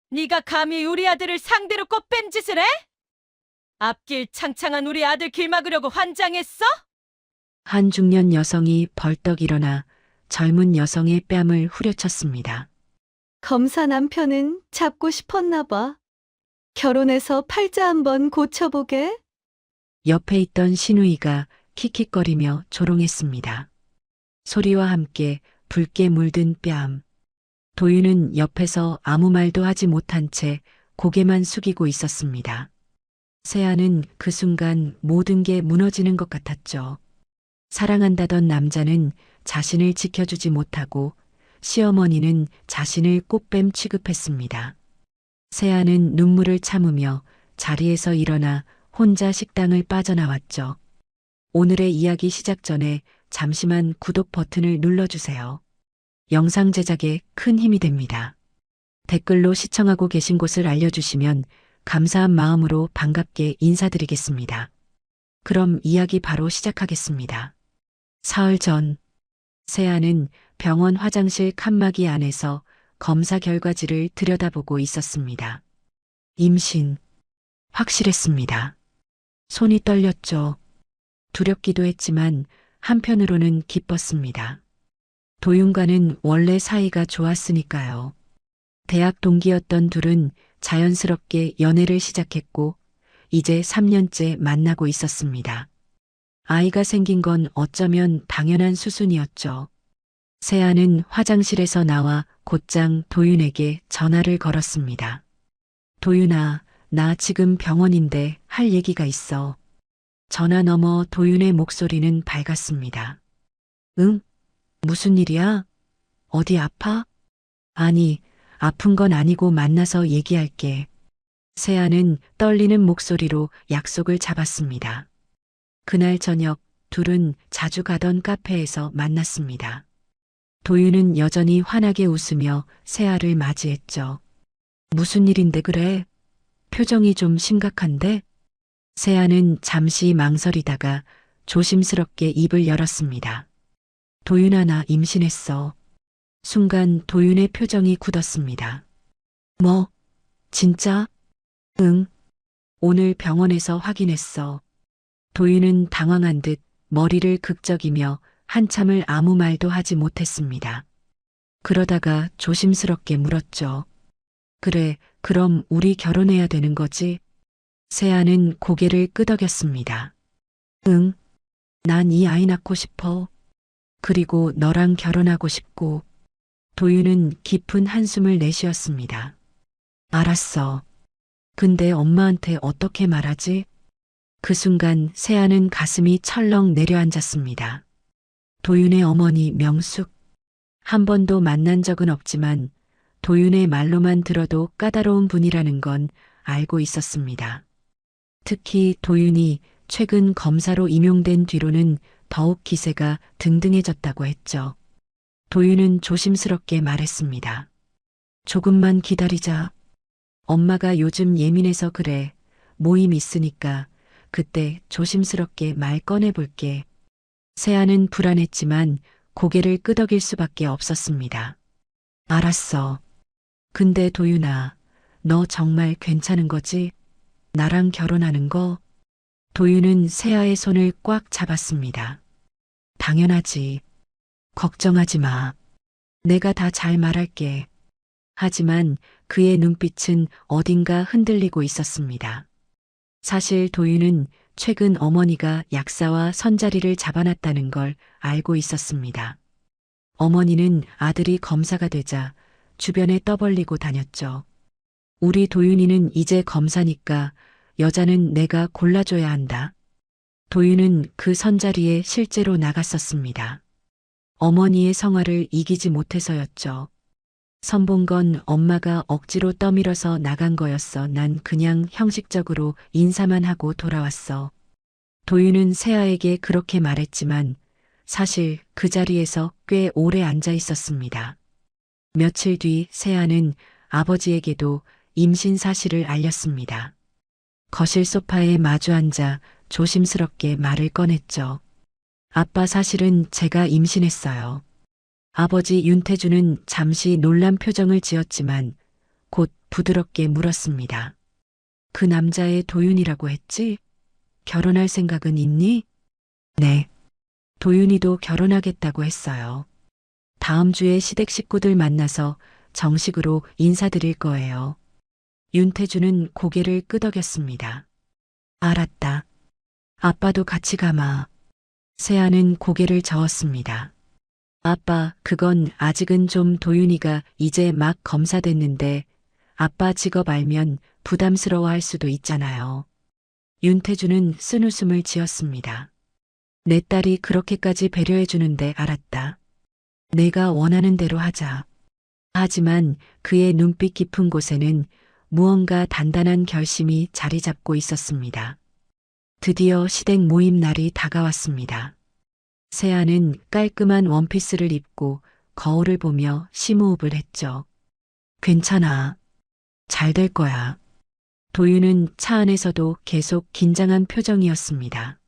네가 감히 우리 아들을 상대로 꽃뱀 짓을 해? 앞길 창창한 우리 아들 길 막으려고 환장했어? 한 중년 여성이 벌떡 일어나 젊은 여성의 뺨을 후려쳤습니다. 검사 남편은 잡고 싶었나 봐. 결혼해서 팔자 한번 고쳐보게. 옆에 있던 신우이가 킥킥거리며 조롱했습니다. 소리와 함께 붉게 물든 뺨. 도윤은 옆에서 아무 말도 하지 못한 채 고개만 숙이고 있었습니다. 세아는 그 순간 모든 게 무너지는 것 같았죠. 사랑한다던 남자는 자신을 지켜주지 못하고 시어머니는 자신을 꽃뱀 취급했습니다. 세아는 눈물을 참으며 자리에서 일어나 혼자 식당을 빠져나왔죠. 오늘의 이야기 시작 전에 잠시만 구독 버튼을 눌러주세요. 영상 제작에 큰 힘이 됩니다. 댓글로 시청하고 계신 곳을 알려주시면 감사한 마음으로 반갑게 인사드리겠습니다. 그럼 이야기 바로 시작하겠습니다. 사흘 전, 세아는 병원 화장실 칸막이 안에서 검사 결과지를 들여다보고 있었습니다. 임신. 확실했습니다. 손이 떨렸죠. 두렵기도 했지만 한편으로는 기뻤습니다. 도윤과는 원래 사이가 좋았으니까요. 대학 동기였던 둘은 자연스럽게 연애를 시작했고 이제 3년째 만나고 있었습니다. 아이가 생긴 건 어쩌면 당연한 수순이었죠. 세아는 화장실에서 나와 곧장 도윤에게 전화를 걸었습니다. 도윤아, 나 지금 병원인데 할 얘기가 있어. 전화 너머 도윤의 목소리는 밝았습니다. 응? 무슨 일이야? 어디 아파? 아니, 아픈 건 아니고 만나서 얘기할게. 세아는 떨리는 목소리로 약속을 잡았습니다. 그날 저녁 둘은 자주 가던 카페에서 만났습니다. 도윤은 여전히 환하게 웃으며 세아를 맞이했죠. 무슨 일인데 그래? 표정이 좀 심각한데? 세아는 잠시 망설이다가 조심스럽게 입을 열었습니다. 도윤아, 나 임신했어. 순간 도윤의 표정이 굳었습니다. 뭐? 진짜? 응. 오늘 병원에서 확인했어. 도윤은 당황한 듯 머리를 극적이며 한참을 아무 말도 하지 못했습니다. 그러다가 조심스럽게 물었죠. 그래, 그럼 우리 결혼해야 되는 거지? 세아는 고개를 끄덕였습니다. 응. 난 이 아이 낳고 싶어. 그리고 너랑 결혼하고 싶고. 도윤은 깊은 한숨을 내쉬었습니다. 알았어. 근데 엄마한테 어떻게 말하지? 그 순간 세아는 가슴이 철렁 내려앉았습니다. 도윤의 어머니 명숙. 한 번도 만난 적은 없지만 도윤의 말로만 들어도 까다로운 분이라는 건 알고 있었습니다. 특히 도윤이 최근 검사로 임용된 뒤로는 더욱 기세가 등등해졌다고 했죠. 도윤은 조심스럽게 말했습니다. 조금만 기다리자. 엄마가 요즘 예민해서 그래. 모임 있으니까 그때 조심스럽게 말 꺼내볼게. 세아는 불안했지만 고개를 끄덕일 수밖에 없었습니다. 알았어. 근데 도윤아, 너 정말 괜찮은 거지? 나랑 결혼하는 거? 도윤은 세아의 손을 꽉 잡았습니다. 당연하지. 걱정하지 마. 내가 다 잘 말할게. 하지만 그의 눈빛은 어딘가 흔들리고 있었습니다. 사실 도윤은 최근 어머니가 약사와 선자리를 잡아놨다는 걸 알고 있었습니다. 어머니는 아들이 검사가 되자 주변에 떠벌리고 다녔죠. 우리 도윤이는 이제 검사니까 여자는 내가 골라줘야 한다. 도윤은 그 선자리에 실제로 나갔었습니다. 어머니의 성화를 이기지 못해서였죠. 선본 건 엄마가 억지로 떠밀어서 나간 거였어. 난 그냥 형식적으로 인사만 하고 돌아왔어. 도윤은 세아에게 그렇게 말했지만 사실 그 자리에서 꽤 오래 앉아 있었습니다. 며칠 뒤 세아는 아버지에게도 임신 사실을 알렸습니다. 거실 소파에 마주 앉아 조심스럽게 말을 꺼냈죠. 아빠, 사실은 제가 임신했어요. 아버지 윤태주는 잠시 놀란 표정을 지었지만 곧 부드럽게 물었습니다. 그 남자의 도윤이라고 했지? 결혼할 생각은 있니? 네. 도윤이도 결혼하겠다고 했어요. 다음 주에 시댁 식구들 만나서 정식으로 인사드릴 거예요. 윤태주는 고개를 끄덕였습니다. 알았다. 아빠도 같이 가마. 세아는 고개를 저었습니다. 아빠, 그건 아직은 좀 도윤이가 이제 막 검사됐는데 아빠 직업 알면 부담스러워할 수도 있잖아요. 윤태주는 쓴웃음을 지었습니다. 내 딸이 그렇게까지 배려해 주는데 알았다. 내가 원하는 대로 하자. 하지만 그의 눈빛 깊은 곳에는 무언가 단단한 결심이 자리 잡고 있었습니다. 드디어 시댁 모임 날이 다가왔습니다. 세아는 깔끔한 원피스를 입고 거울을 보며 심호흡을 했죠. 괜찮아. 잘 될 거야. 도윤은 차 안에서도 계속 긴장한 표정이었습니다.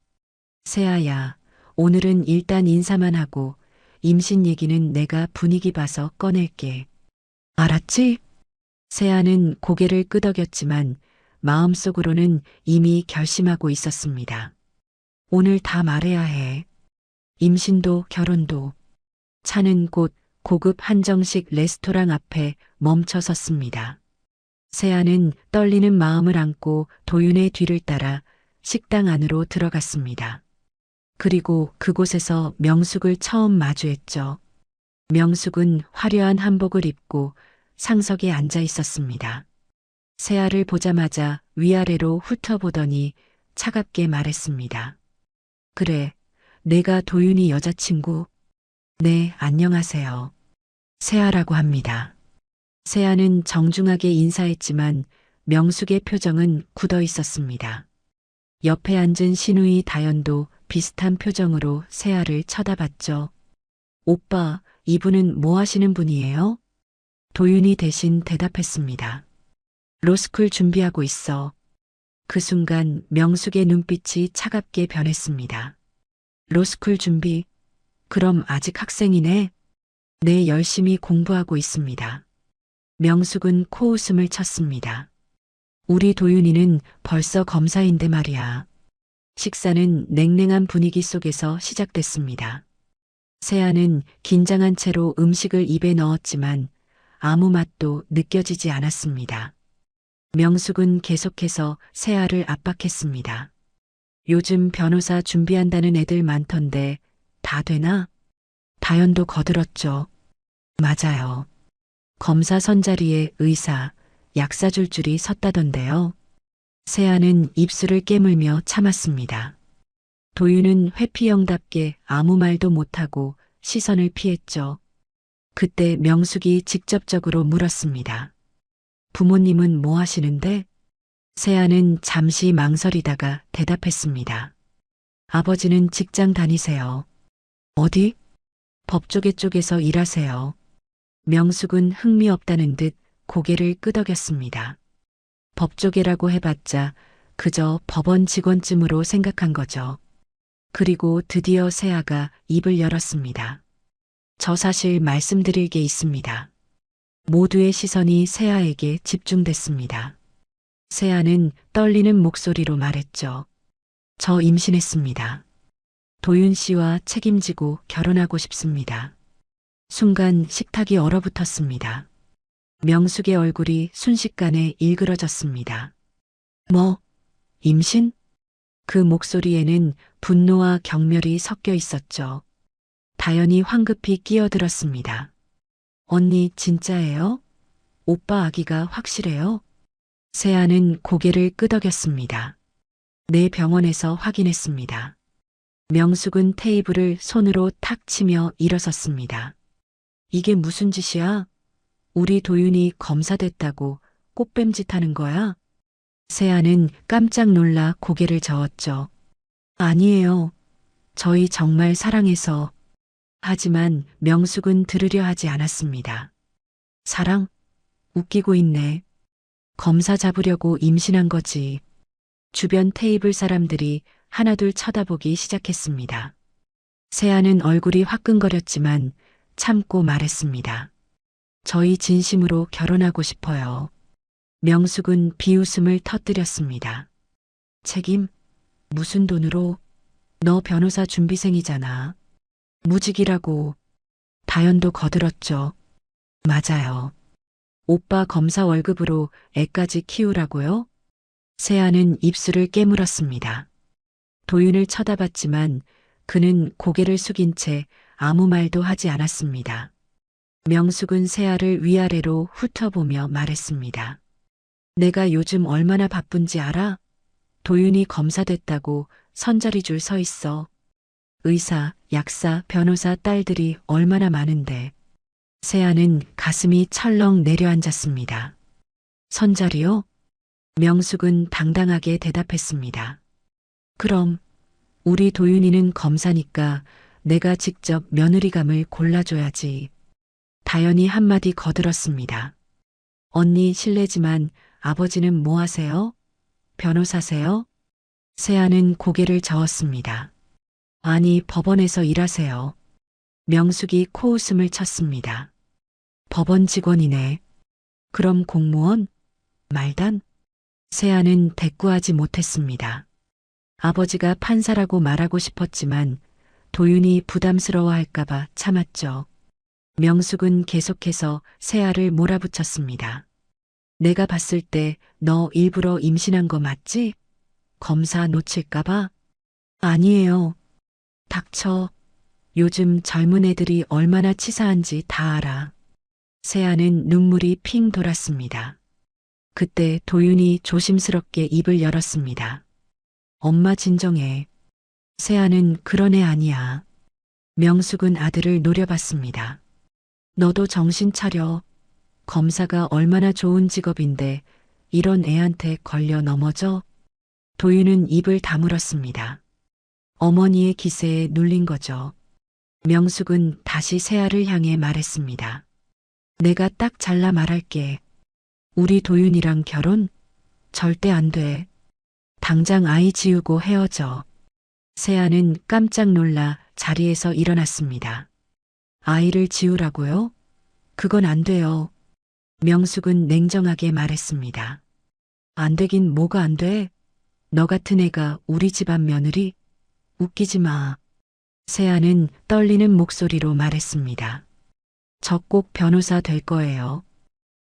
세아야, 오늘은 일단 인사만 하고 임신 얘기는 내가 분위기 봐서 꺼낼게. 알았지? 세아는 고개를 끄덕였지만 마음속으로는 이미 결심하고 있었습니다. 오늘 다 말해야 해. 임신도 결혼도. 차는 곧 고급 한정식 레스토랑 앞에 멈춰 섰습니다. 세아는 떨리는 마음을 안고 도윤의 뒤를 따라 식당 안으로 들어갔습니다. 그리고 그곳에서 명숙을 처음 마주했죠. 명숙은 화려한 한복을 입고 상석에 앉아 있었습니다. 세아를 보자마자 위아래로 훑어보더니 차갑게 말했습니다. 그래, 내가 도윤이 여자친구. 네, 안녕하세요. 세아라고 합니다. 세아는 정중하게 인사했지만 명숙의 표정은 굳어 있었습니다. 옆에 앉은 신우이 다연도 비슷한 표정으로 세아를 쳐다봤죠. 오빠, 이분은 뭐 하시는 분이에요? 도윤이 대신 대답했습니다. 로스쿨 준비하고 있어. 그 순간 명숙의 눈빛이 차갑게 변했습니다. 로스쿨 준비? 그럼 아직 학생이네? 네, 열심히 공부하고 있습니다. 명숙은 코웃음을 쳤습니다. 우리 도윤이는 벌써 검사인데 말이야. 식사는 냉랭한 분위기 속에서 시작됐습니다. 세아는 긴장한 채로 음식을 입에 넣었지만 아무 맛도 느껴지지 않았습니다. 명숙은 계속해서 세아를 압박했습니다. 요즘 변호사 준비한다는 애들 많던데 다 되나? 다연도 거들었죠. 맞아요. 검사 선자리에 의사, 약사줄 줄이 섰다던데요. 세아는 입술을 깨물며 참았습니다. 도윤은 회피형답게 아무 말도 못하고 시선을 피했죠. 그때 명숙이 직접적으로 물었습니다. 부모님은 뭐 하시는데? 세아는 잠시 망설이다가 대답했습니다. 아버지는 직장 다니세요. 어디? 법조계 쪽에서 일하세요. 명숙은 흥미없다는 듯 고개를 끄덕였습니다. 법조계라고 해봤자 그저 법원 직원쯤으로 생각한 거죠. 그리고 드디어 세아가 입을 열었습니다. 저 사실 말씀드릴 게 있습니다. 모두의 시선이 세아에게 집중됐습니다. 세아는 떨리는 목소리로 말했죠. 저 임신했습니다. 도윤 씨와 책임지고 결혼하고 싶습니다. 순간 식탁이 얼어붙었습니다. 명숙의 얼굴이 순식간에 일그러졌습니다. 뭐? 임신? 그 목소리에는 분노와 경멸이 섞여 있었죠. 다연이 황급히 끼어들었습니다. 언니 진짜예요? 오빠 아기가 확실해요? 세아는 고개를 끄덕였습니다. 내 병원에서 확인했습니다. 명숙은 테이블을 손으로 탁 치며 일어섰습니다. 이게 무슨 짓이야? 우리 도윤이 검사됐다고 꽃뱀짓 하는 거야? 세아는 깜짝 놀라 고개를 저었죠. 아니에요. 저희 정말 사랑해서. 하지만 명숙은 들으려 하지 않았습니다. 사랑? 웃기고 있네. 검사 잡으려고 임신한 거지. 주변 테이블 사람들이 하나둘 쳐다보기 시작했습니다. 세아는 얼굴이 화끈거렸지만 참고 말했습니다. 저희 진심으로 결혼하고 싶어요. 명숙은 비웃음을 터뜨렸습니다. 책임? 무슨 돈으로? 너 변호사 준비생이잖아. 무직이라고. 다연도 거들었죠. 맞아요. 오빠 검사 월급으로 애까지 키우라고요? 세아는 입술을 깨물었습니다. 도윤을 쳐다봤지만 그는 고개를 숙인 채 아무 말도 하지 않았습니다. 명숙은 세아를 위아래로 훑어보며 말했습니다. 내가 요즘 얼마나 바쁜지 알아? 도윤이 검사 됐다고 선자리 줄 서 있어. 의사, 약사, 변호사 딸들이 얼마나 많은데. 세아는 가슴이 철렁 내려앉았습니다. 선자리요? 명숙은 당당하게 대답했습니다. 그럼 우리 도윤이는 검사니까 내가 직접 며느리감을 골라줘야지. 다연이 한마디 거들었습니다. 언니 실례지만 아버지는 뭐 하세요? 변호사세요? 세아는 고개를 저었습니다. 아니, 법원에서 일하세요. 명숙이 코웃음을 쳤습니다. 법원 직원이네. 그럼 공무원? 말단? 세아는 대꾸하지 못했습니다. 아버지가 판사라고 말하고 싶었지만 도윤이 부담스러워할까봐 참았죠. 명숙은 계속해서 세아를 몰아붙였습니다. 내가 봤을 때 너 일부러 임신한 거 맞지? 검사 놓칠까봐? 아니에요. 닥쳐. 요즘 젊은 애들이 얼마나 치사한지 다 알아. 세아는 눈물이 핑 돌았습니다. 그때 도윤이 조심스럽게 입을 열었습니다. 엄마 진정해. 세아는 그런 애 아니야. 명숙은 아들을 노려봤습니다. 너도 정신 차려. 검사가 얼마나 좋은 직업인데 이런 애한테 걸려 넘어져? 도윤은 입을 다물었습니다. 어머니의 기세에 눌린 거죠. 명숙은 다시 세아를 향해 말했습니다. 내가 딱 잘라 말할게. 우리 도윤이랑 결혼? 절대 안 돼. 당장 아이 지우고 헤어져. 세아는 깜짝 놀라 자리에서 일어났습니다. 아이를 지우라고요? 그건 안 돼요. 명숙은 냉정하게 말했습니다. 안 되긴 뭐가 안 돼? 너 같은 애가 우리 집안 며느리? 웃기지 마. 세아는 떨리는 목소리로 말했습니다. 저 꼭 변호사 될 거예요.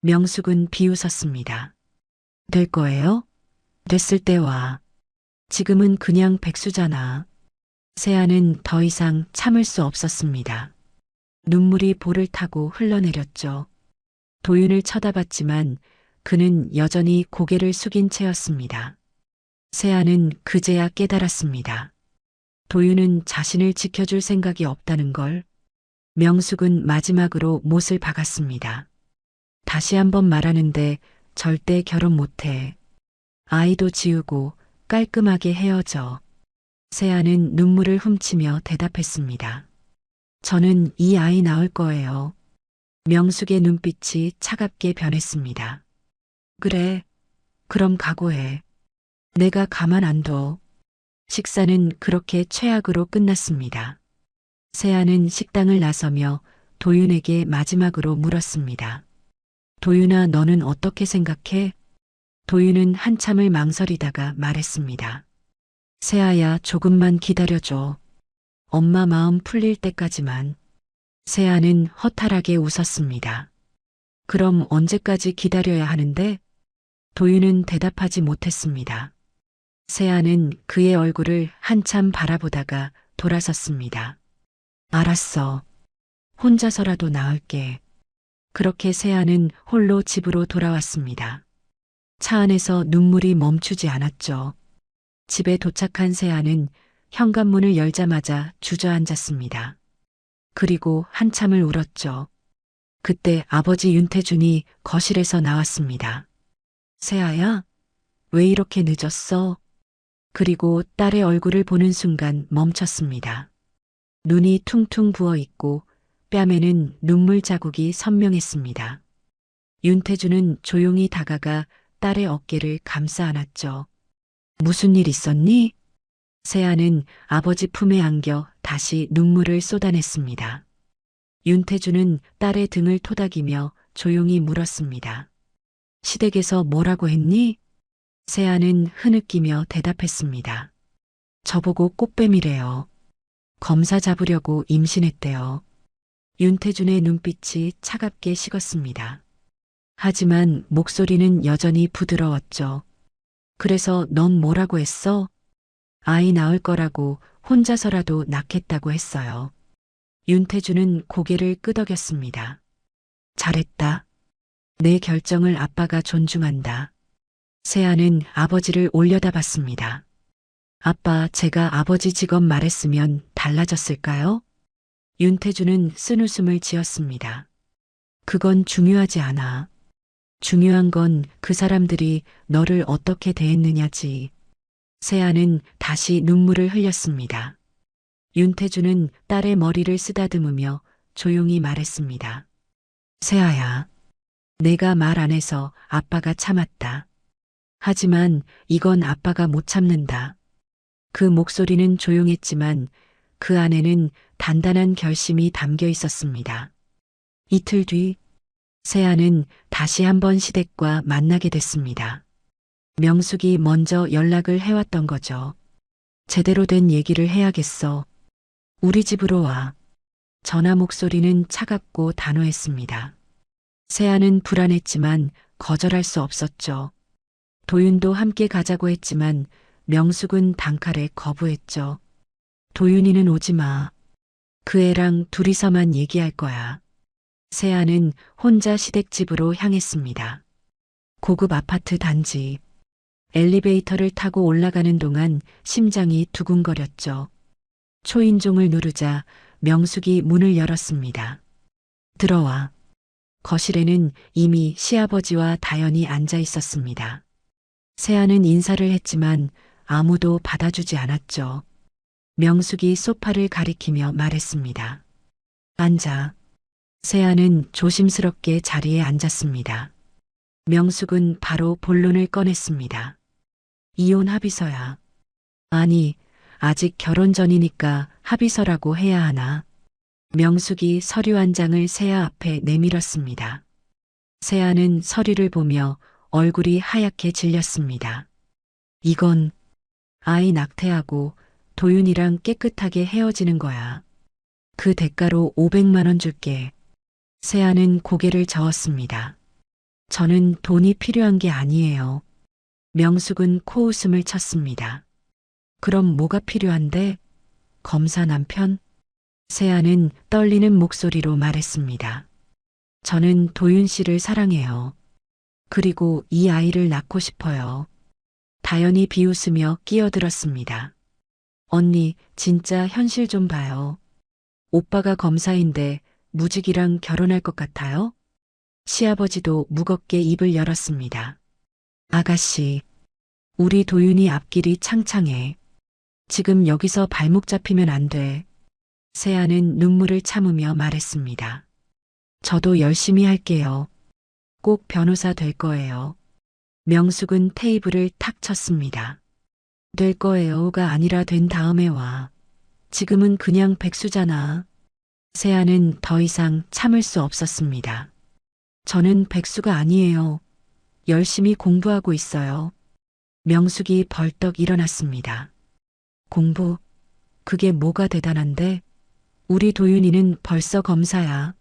명숙은 비웃었습니다. 될 거예요? 됐을 때 와. 지금은 그냥 백수잖아. 세아는 더 이상 참을 수 없었습니다. 눈물이 볼을 타고 흘러내렸죠. 도윤을 쳐다봤지만 그는 여전히 고개를 숙인 채였습니다. 세아는 그제야 깨달았습니다. 도윤은 자신을 지켜줄 생각이 없다는 걸. 명숙은 마지막으로 못을 박았습니다. 다시 한번 말하는데 절대 결혼 못해. 아이도 지우고 깔끔하게 헤어져. 세아는 눈물을 훔치며 대답했습니다. 저는 이 아이 낳을 거예요. 명숙의 눈빛이 차갑게 변했습니다. 그래, 그럼 각오해. 내가 가만 안 둬. 식사는 그렇게 최악으로 끝났습니다. 세아는 식당을 나서며 도윤에게 마지막으로 물었습니다. 도윤아, 너는 어떻게 생각해? 도윤은 한참을 망설이다가 말했습니다. 세아야, 조금만 기다려줘. 엄마 마음 풀릴 때까지만. 세아는 허탈하게 웃었습니다. 그럼 언제까지 기다려야 하는데? 도윤은 대답하지 못했습니다. 세아는 그의 얼굴을 한참 바라보다가 돌아섰습니다. 알았어. 혼자서라도 나을게. 그렇게 세아는 홀로 집으로 돌아왔습니다. 차 안에서 눈물이 멈추지 않았죠. 집에 도착한 세아는 현관문을 열자마자 주저앉았습니다. 그리고 한참을 울었죠. 그때 아버지 윤태준이 거실에서 나왔습니다. 세아야, 왜 이렇게 늦었어? 그리고 딸의 얼굴을 보는 순간 멈췄습니다. 눈이 퉁퉁 부어 있고 뺨에는 눈물 자국이 선명했습니다. 윤태준은 조용히 다가가 딸의 어깨를 감싸 안았죠. 무슨 일 있었니? 세아는 아버지 품에 안겨 다시 눈물을 쏟아냈습니다. 윤태준은 딸의 등을 토닥이며 조용히 물었습니다. 시댁에서 뭐라고 했니? 세아는 흐느끼며 대답했습니다. 저보고 꽃뱀이래요. 검사 잡으려고 임신했대요. 윤태준의 눈빛이 차갑게 식었습니다. 하지만 목소리는 여전히 부드러웠죠. 그래서 넌 뭐라고 했어? 아이 낳을 거라고 혼자서라도 낳겠다고 했어요. 윤태준은 고개를 끄덕였습니다. 잘했다. 내 결정을 아빠가 존중한다. 세아는 아버지를 올려다봤습니다. 아빠, 제가 아버지 직업 말했으면 달라졌을까요? 윤태준은 쓴웃음을 지었습니다. 그건 중요하지 않아. 중요한 건 그 사람들이 너를 어떻게 대했느냐지. 세아는 다시 눈물을 흘렸습니다. 윤태준은 딸의 머리를 쓰다듬으며 조용히 말했습니다. 세아야, 내가 말 안 해서 아빠가 참았다. 하지만 이건 아빠가 못 참는다. 그 목소리는 조용했지만 그 안에는 단단한 결심이 담겨 있었습니다. 이틀 뒤 세아는 다시 한번 시댁과 만나게 됐습니다. 명숙이 먼저 연락을 해왔던 거죠. 제대로 된 얘기를 해야겠어. 우리 집으로 와. 전화 목소리는 차갑고 단호했습니다. 세아는 불안했지만 거절할 수 없었죠. 도윤도 함께 가자고 했지만 명숙은 단칼에 거부했죠. 도윤이는 오지 마. 그 애랑 둘이서만 얘기할 거야. 세아는 혼자 시댁집으로 향했습니다. 고급 아파트 단지. 엘리베이터를 타고 올라가는 동안 심장이 두근거렸죠. 초인종을 누르자 명숙이 문을 열었습니다. 들어와. 거실에는 이미 시아버지와 다연이 앉아 있었습니다. 세아는 인사를 했지만 아무도 받아주지 않았죠. 명숙이 소파를 가리키며 말했습니다. 앉아. 세아는 조심스럽게 자리에 앉았습니다. 명숙은 바로 본론을 꺼냈습니다. 이혼 합의서야. 아니, 아직 결혼 전이니까 합의서라고 해야 하나. 명숙이 서류 한 장을 세아 앞에 내밀었습니다. 세아는 서류를 보며 얼굴이 하얗게 질렸습니다. 이건 아이 낙태하고 도윤이랑 깨끗하게 헤어지는 거야. 그 대가로 500만 원 줄게. 세아는 고개를 저었습니다. 저는 돈이 필요한 게 아니에요. 명숙은 코웃음을 쳤습니다. 그럼 뭐가 필요한데? 검사 남편? 세아는 떨리는 목소리로 말했습니다. 저는 도윤 씨를 사랑해요. 그리고 이 아이를 낳고 싶어요. 다연이 비웃으며 끼어들었습니다. 언니, 진짜 현실 좀 봐요. 오빠가 검사인데 무직이랑 결혼할 것 같아요? 시아버지도 무겁게 입을 열었습니다. 아가씨, 우리 도윤이 앞길이 창창해. 지금 여기서 발목 잡히면 안 돼. 세아는 눈물을 참으며 말했습니다. 저도 열심히 할게요. 꼭 변호사 될 거예요. 명숙은 테이블을 탁 쳤습니다. 될 거예요가 아니라 된 다음에 와. 지금은 그냥 백수잖아. 세아는 더 이상 참을 수 없었습니다. 저는 백수가 아니에요. 열심히 공부하고 있어요. 명숙이 벌떡 일어났습니다. 공부? 그게 뭐가 대단한데? 우리 도윤이는 벌써 검사야.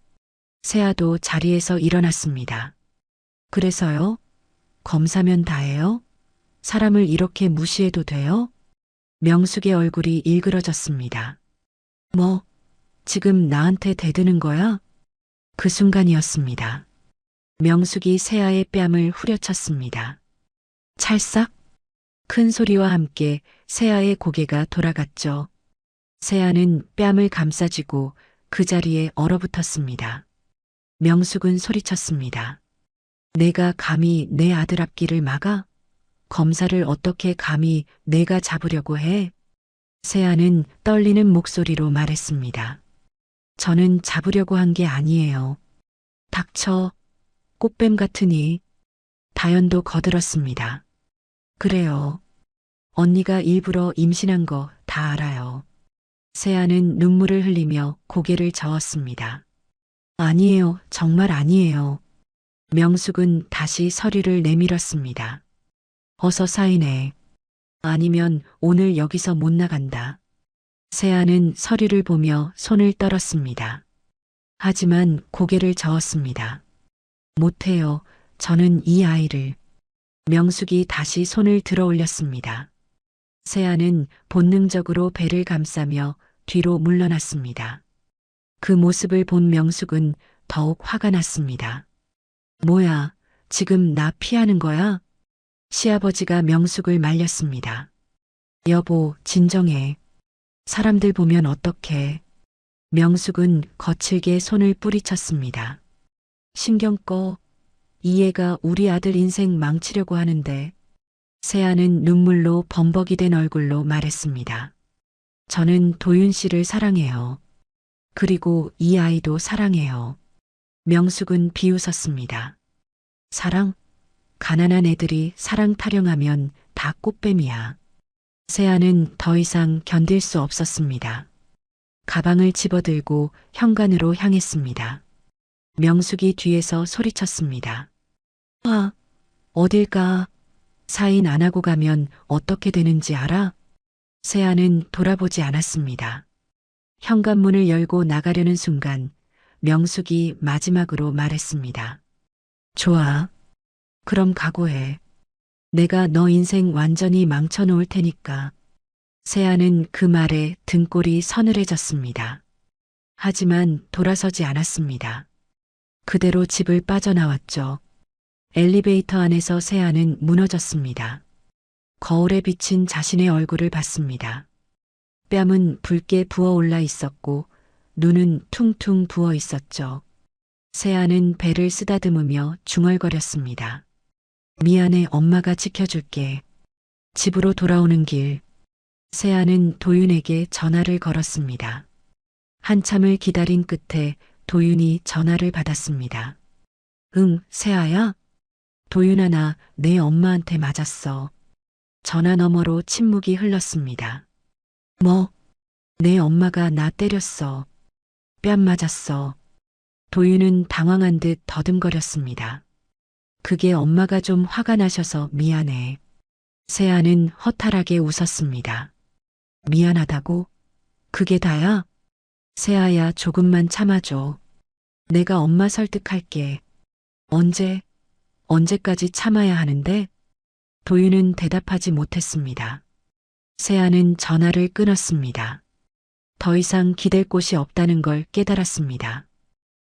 세아도 자리에서 일어났습니다. 그래서요? 검사면 다예요? 사람을 이렇게 무시해도 돼요? 명숙의 얼굴이 일그러졌습니다. 뭐, 지금 나한테 대드는 거야? 그 순간이었습니다. 명숙이 세아의 뺨을 후려쳤습니다. 찰싹? 큰 소리와 함께 세아의 고개가 돌아갔죠. 세아는 뺨을 감싸쥐고 그 자리에 얼어붙었습니다. 명숙은 소리쳤습니다. 내가 감히 내 아들 앞길을 막아? 검사를 어떻게 감히 내가 잡으려고 해? 세아는 떨리는 목소리로 말했습니다. 저는 잡으려고 한 게 아니에요. 닥쳐. 꽃뱀 같으니. 다연도 거들었습니다. 그래요. 언니가 일부러 임신한 거 다 알아요. 세아는 눈물을 흘리며 고개를 저었습니다. 아니에요. 정말 아니에요. 명숙은 다시 서류를 내밀었습니다. 어서 사인해. 아니면 오늘 여기서 못 나간다. 세아는 서류를 보며 손을 떨었습니다. 하지만 고개를 저었습니다. 못해요. 저는 이 아이를. 명숙이 다시 손을 들어 올렸습니다. 세아는 본능적으로 배를 감싸며 뒤로 물러났습니다. 그 모습을 본 명숙은 더욱 화가 났습니다. 뭐야, 지금 나 피하는 거야? 시아버지가 명숙을 말렸습니다. 여보, 진정해. 사람들 보면 어떡해. 명숙은 거칠게 손을 뿌리쳤습니다. 신경 꺼. 이 애가 우리 아들 인생 망치려고 하는데. 세아는 눈물로 범벅이 된 얼굴로 말했습니다. 저는 도윤 씨를 사랑해요. 그리고 이 아이도 사랑해요. 명숙은 비웃었습니다. 사랑? 가난한 애들이 사랑 타령하면 다 꽃뱀이야. 세아는 더 이상 견딜 수 없었습니다. 가방을 집어들고 현관으로 향했습니다. 명숙이 뒤에서 소리쳤습니다. 아, 어딜 가? 사인 안 하고 가면 어떻게 되는지 알아? 세아는 돌아보지 않았습니다. 현관문을 열고 나가려는 순간 명숙이 마지막으로 말했습니다. 좋아. 그럼 각오해. 내가 너 인생 완전히 망쳐놓을 테니까. 세아는 그 말에 등골이 서늘해졌습니다. 하지만 돌아서지 않았습니다. 그대로 집을 빠져나왔죠. 엘리베이터 안에서 세아는 무너졌습니다. 거울에 비친 자신의 얼굴을 봤습니다. 뺨은 붉게 부어올라 있었고 눈은 퉁퉁 부어 있었죠. 세아는 배를 쓰다듬으며 중얼거렸습니다. 미안해, 엄마가 지켜줄게. 집으로 돌아오는 길, 세아는 도윤에게 전화를 걸었습니다. 한참을 기다린 끝에 도윤이 전화를 받았습니다. 응, 세아야? 도윤아, 나 내 엄마한테 맞았어. 전화 너머로 침묵이 흘렀습니다. 뭐? 내 엄마가 나 때렸어. 뺨 맞았어. 도윤은 당황한 듯 더듬거렸습니다. 그게 엄마가 좀 화가 나셔서 미안해. 세아는 허탈하게 웃었습니다. 미안하다고? 그게 다야? 세아야, 조금만 참아줘. 내가 엄마 설득할게. 언제까지 참아야 하는데? 도윤은 대답하지 못했습니다. 세아는 전화를 끊었습니다. 더 이상 기댈 곳이 없다는 걸 깨달았습니다.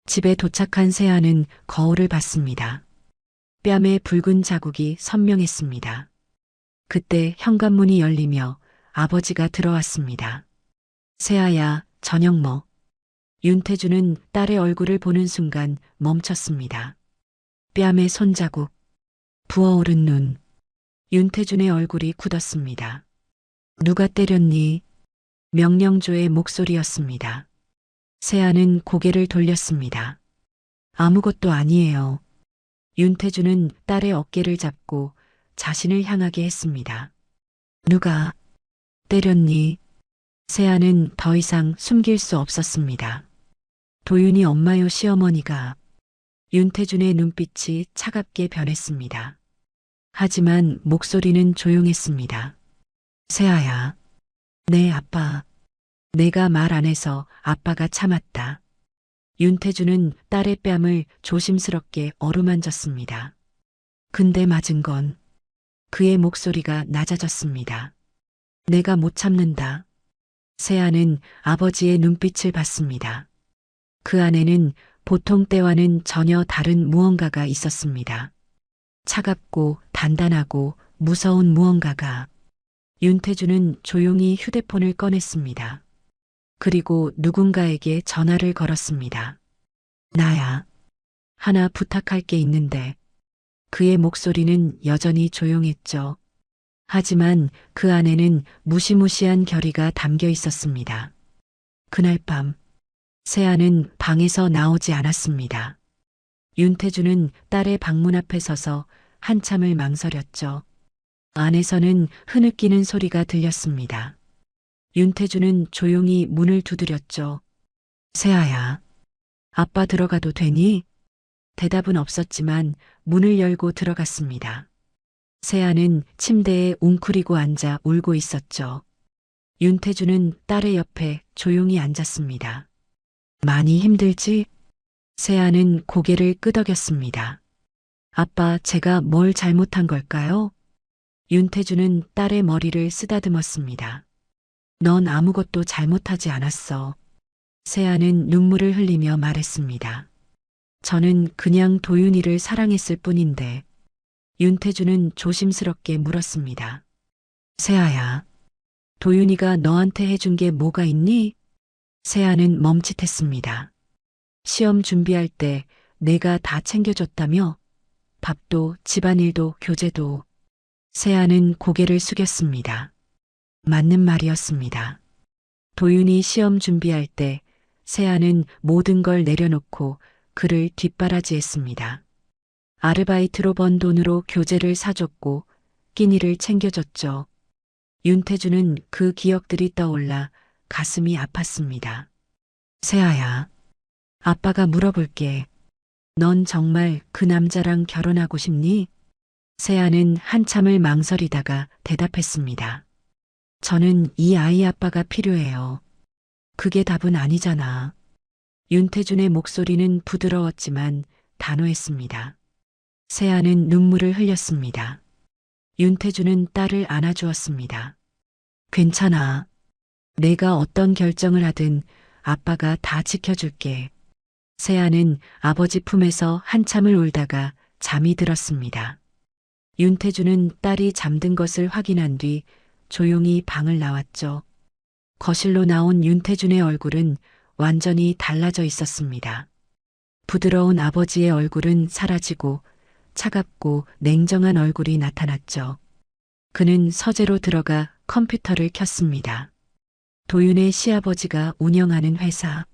집에 도착한 세아는 거울을 봤습니다. 뺨에 붉은 자국이 선명했습니다. 그때 현관문이 열리며 아버지가 들어왔습니다. 세아야, 저녁 뭐? 윤태주는 딸의 얼굴을 보는 순간 멈췄습니다. 뺨에 손자국, 부어오른 눈. 윤태준의 얼굴이 굳었습니다. 누가 때렸니? 명령조의 목소리였습니다. 세아는 고개를 돌렸습니다. 아무것도 아니에요. 윤태준은 딸의 어깨를 잡고 자신을 향하게 했습니다. 누가 때렸니? 세아는 더 이상 숨길 수 없었습니다. 도윤이 엄마요, 시어머니가. 윤태준의 눈빛이 차갑게 변했습니다. 하지만 목소리는 조용했습니다. 세아야. 네, 아빠. 내가 말 안 해서 아빠가 참았다. 윤태준은 딸의 뺨을 조심스럽게 어루만졌습니다. 근데 맞은 건 그의 목소리가 낮아졌습니다. 내가 못 참는다. 세아는 아버지의 눈빛을 봤습니다. 그 안에는 보통 때와는 전혀 다른 무언가가 있었습니다. 차갑고 단단하고 무서운 무언가가. 윤태주는 조용히 휴대폰을 꺼냈습니다. 그리고 누군가에게 전화를 걸었습니다. 나야. 하나 부탁할 게 있는데. 그의 목소리는 여전히 조용했죠. 하지만 그 안에는 무시무시한 결의가 담겨 있었습니다. 그날 밤, 세아는 방에서 나오지 않았습니다. 윤태주는 딸의 방문 앞에 서서 한참을 망설였죠. 안에서는 흐느끼는 소리가 들렸습니다. 윤태주는 조용히 문을 두드렸죠. 세아야, 아빠 들어가도 되니? 대답은 없었지만 문을 열고 들어갔습니다. 세아는 침대에 웅크리고 앉아 울고 있었죠. 윤태주는 딸의 옆에 조용히 앉았습니다. 많이 힘들지? 세아는 고개를 끄덕였습니다. 아빠, 제가 뭘 잘못한 걸까요? 윤태주는 딸의 머리를 쓰다듬었습니다. 넌 아무것도 잘못하지 않았어. 세아는 눈물을 흘리며 말했습니다. 저는 그냥 도윤이를 사랑했을 뿐인데. 윤태주는 조심스럽게 물었습니다. 세아야, 도윤이가 너한테 해준 게 뭐가 있니? 세아는 멈칫했습니다. 시험 준비할 때 내가 다 챙겨줬다며? 밥도, 집안일도, 교재도. 세아는 고개를 숙였습니다. 맞는 말이었습니다. 도윤이 시험 준비할 때 세아는 모든 걸 내려놓고 그를 뒷바라지했습니다. 아르바이트로 번 돈으로 교재를 사줬고 끼니를 챙겨줬죠. 윤태주는 그 기억들이 떠올라 가슴이 아팠습니다. 세아야, 아빠가 물어볼게. 넌 정말 그 남자랑 결혼하고 싶니? 세아는 한참을 망설이다가 대답했습니다. 저는 이 아이 아빠가 필요해요. 그게 답은 아니잖아. 윤태준의 목소리는 부드러웠지만 단호했습니다. 세아는 눈물을 흘렸습니다. 윤태준은 딸을 안아주었습니다. 괜찮아. 내가 어떤 결정을 하든 아빠가 다 지켜줄게. 세아는 아버지 품에서 한참을 울다가 잠이 들었습니다. 윤태준은 딸이 잠든 것을 확인한 뒤 조용히 방을 나왔죠. 거실로 나온 윤태준의 얼굴은 완전히 달라져 있었습니다. 부드러운 아버지의 얼굴은 사라지고 차갑고 냉정한 얼굴이 나타났죠. 그는 서재로 들어가 컴퓨터를 켰습니다. 도윤의 시아버지가 운영하는 회사,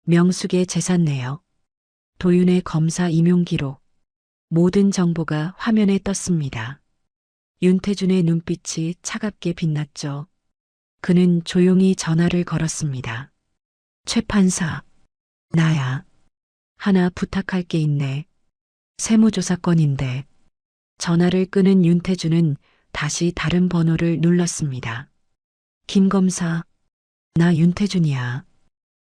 명숙의 재산 내역, 도윤의 검사 임용 기록, 모든 정보가 화면에 떴습니다. 윤태준의 눈빛이 차갑게 빛났죠. 그는 조용히 전화를 걸었습니다. 최 판사, 나야. 하나 부탁할 게 있네. 세무조사 건인데. 전화를 끄는 윤태준은 다시 다른 번호를 눌렀습니다. 김 검사, 나 윤태준이야.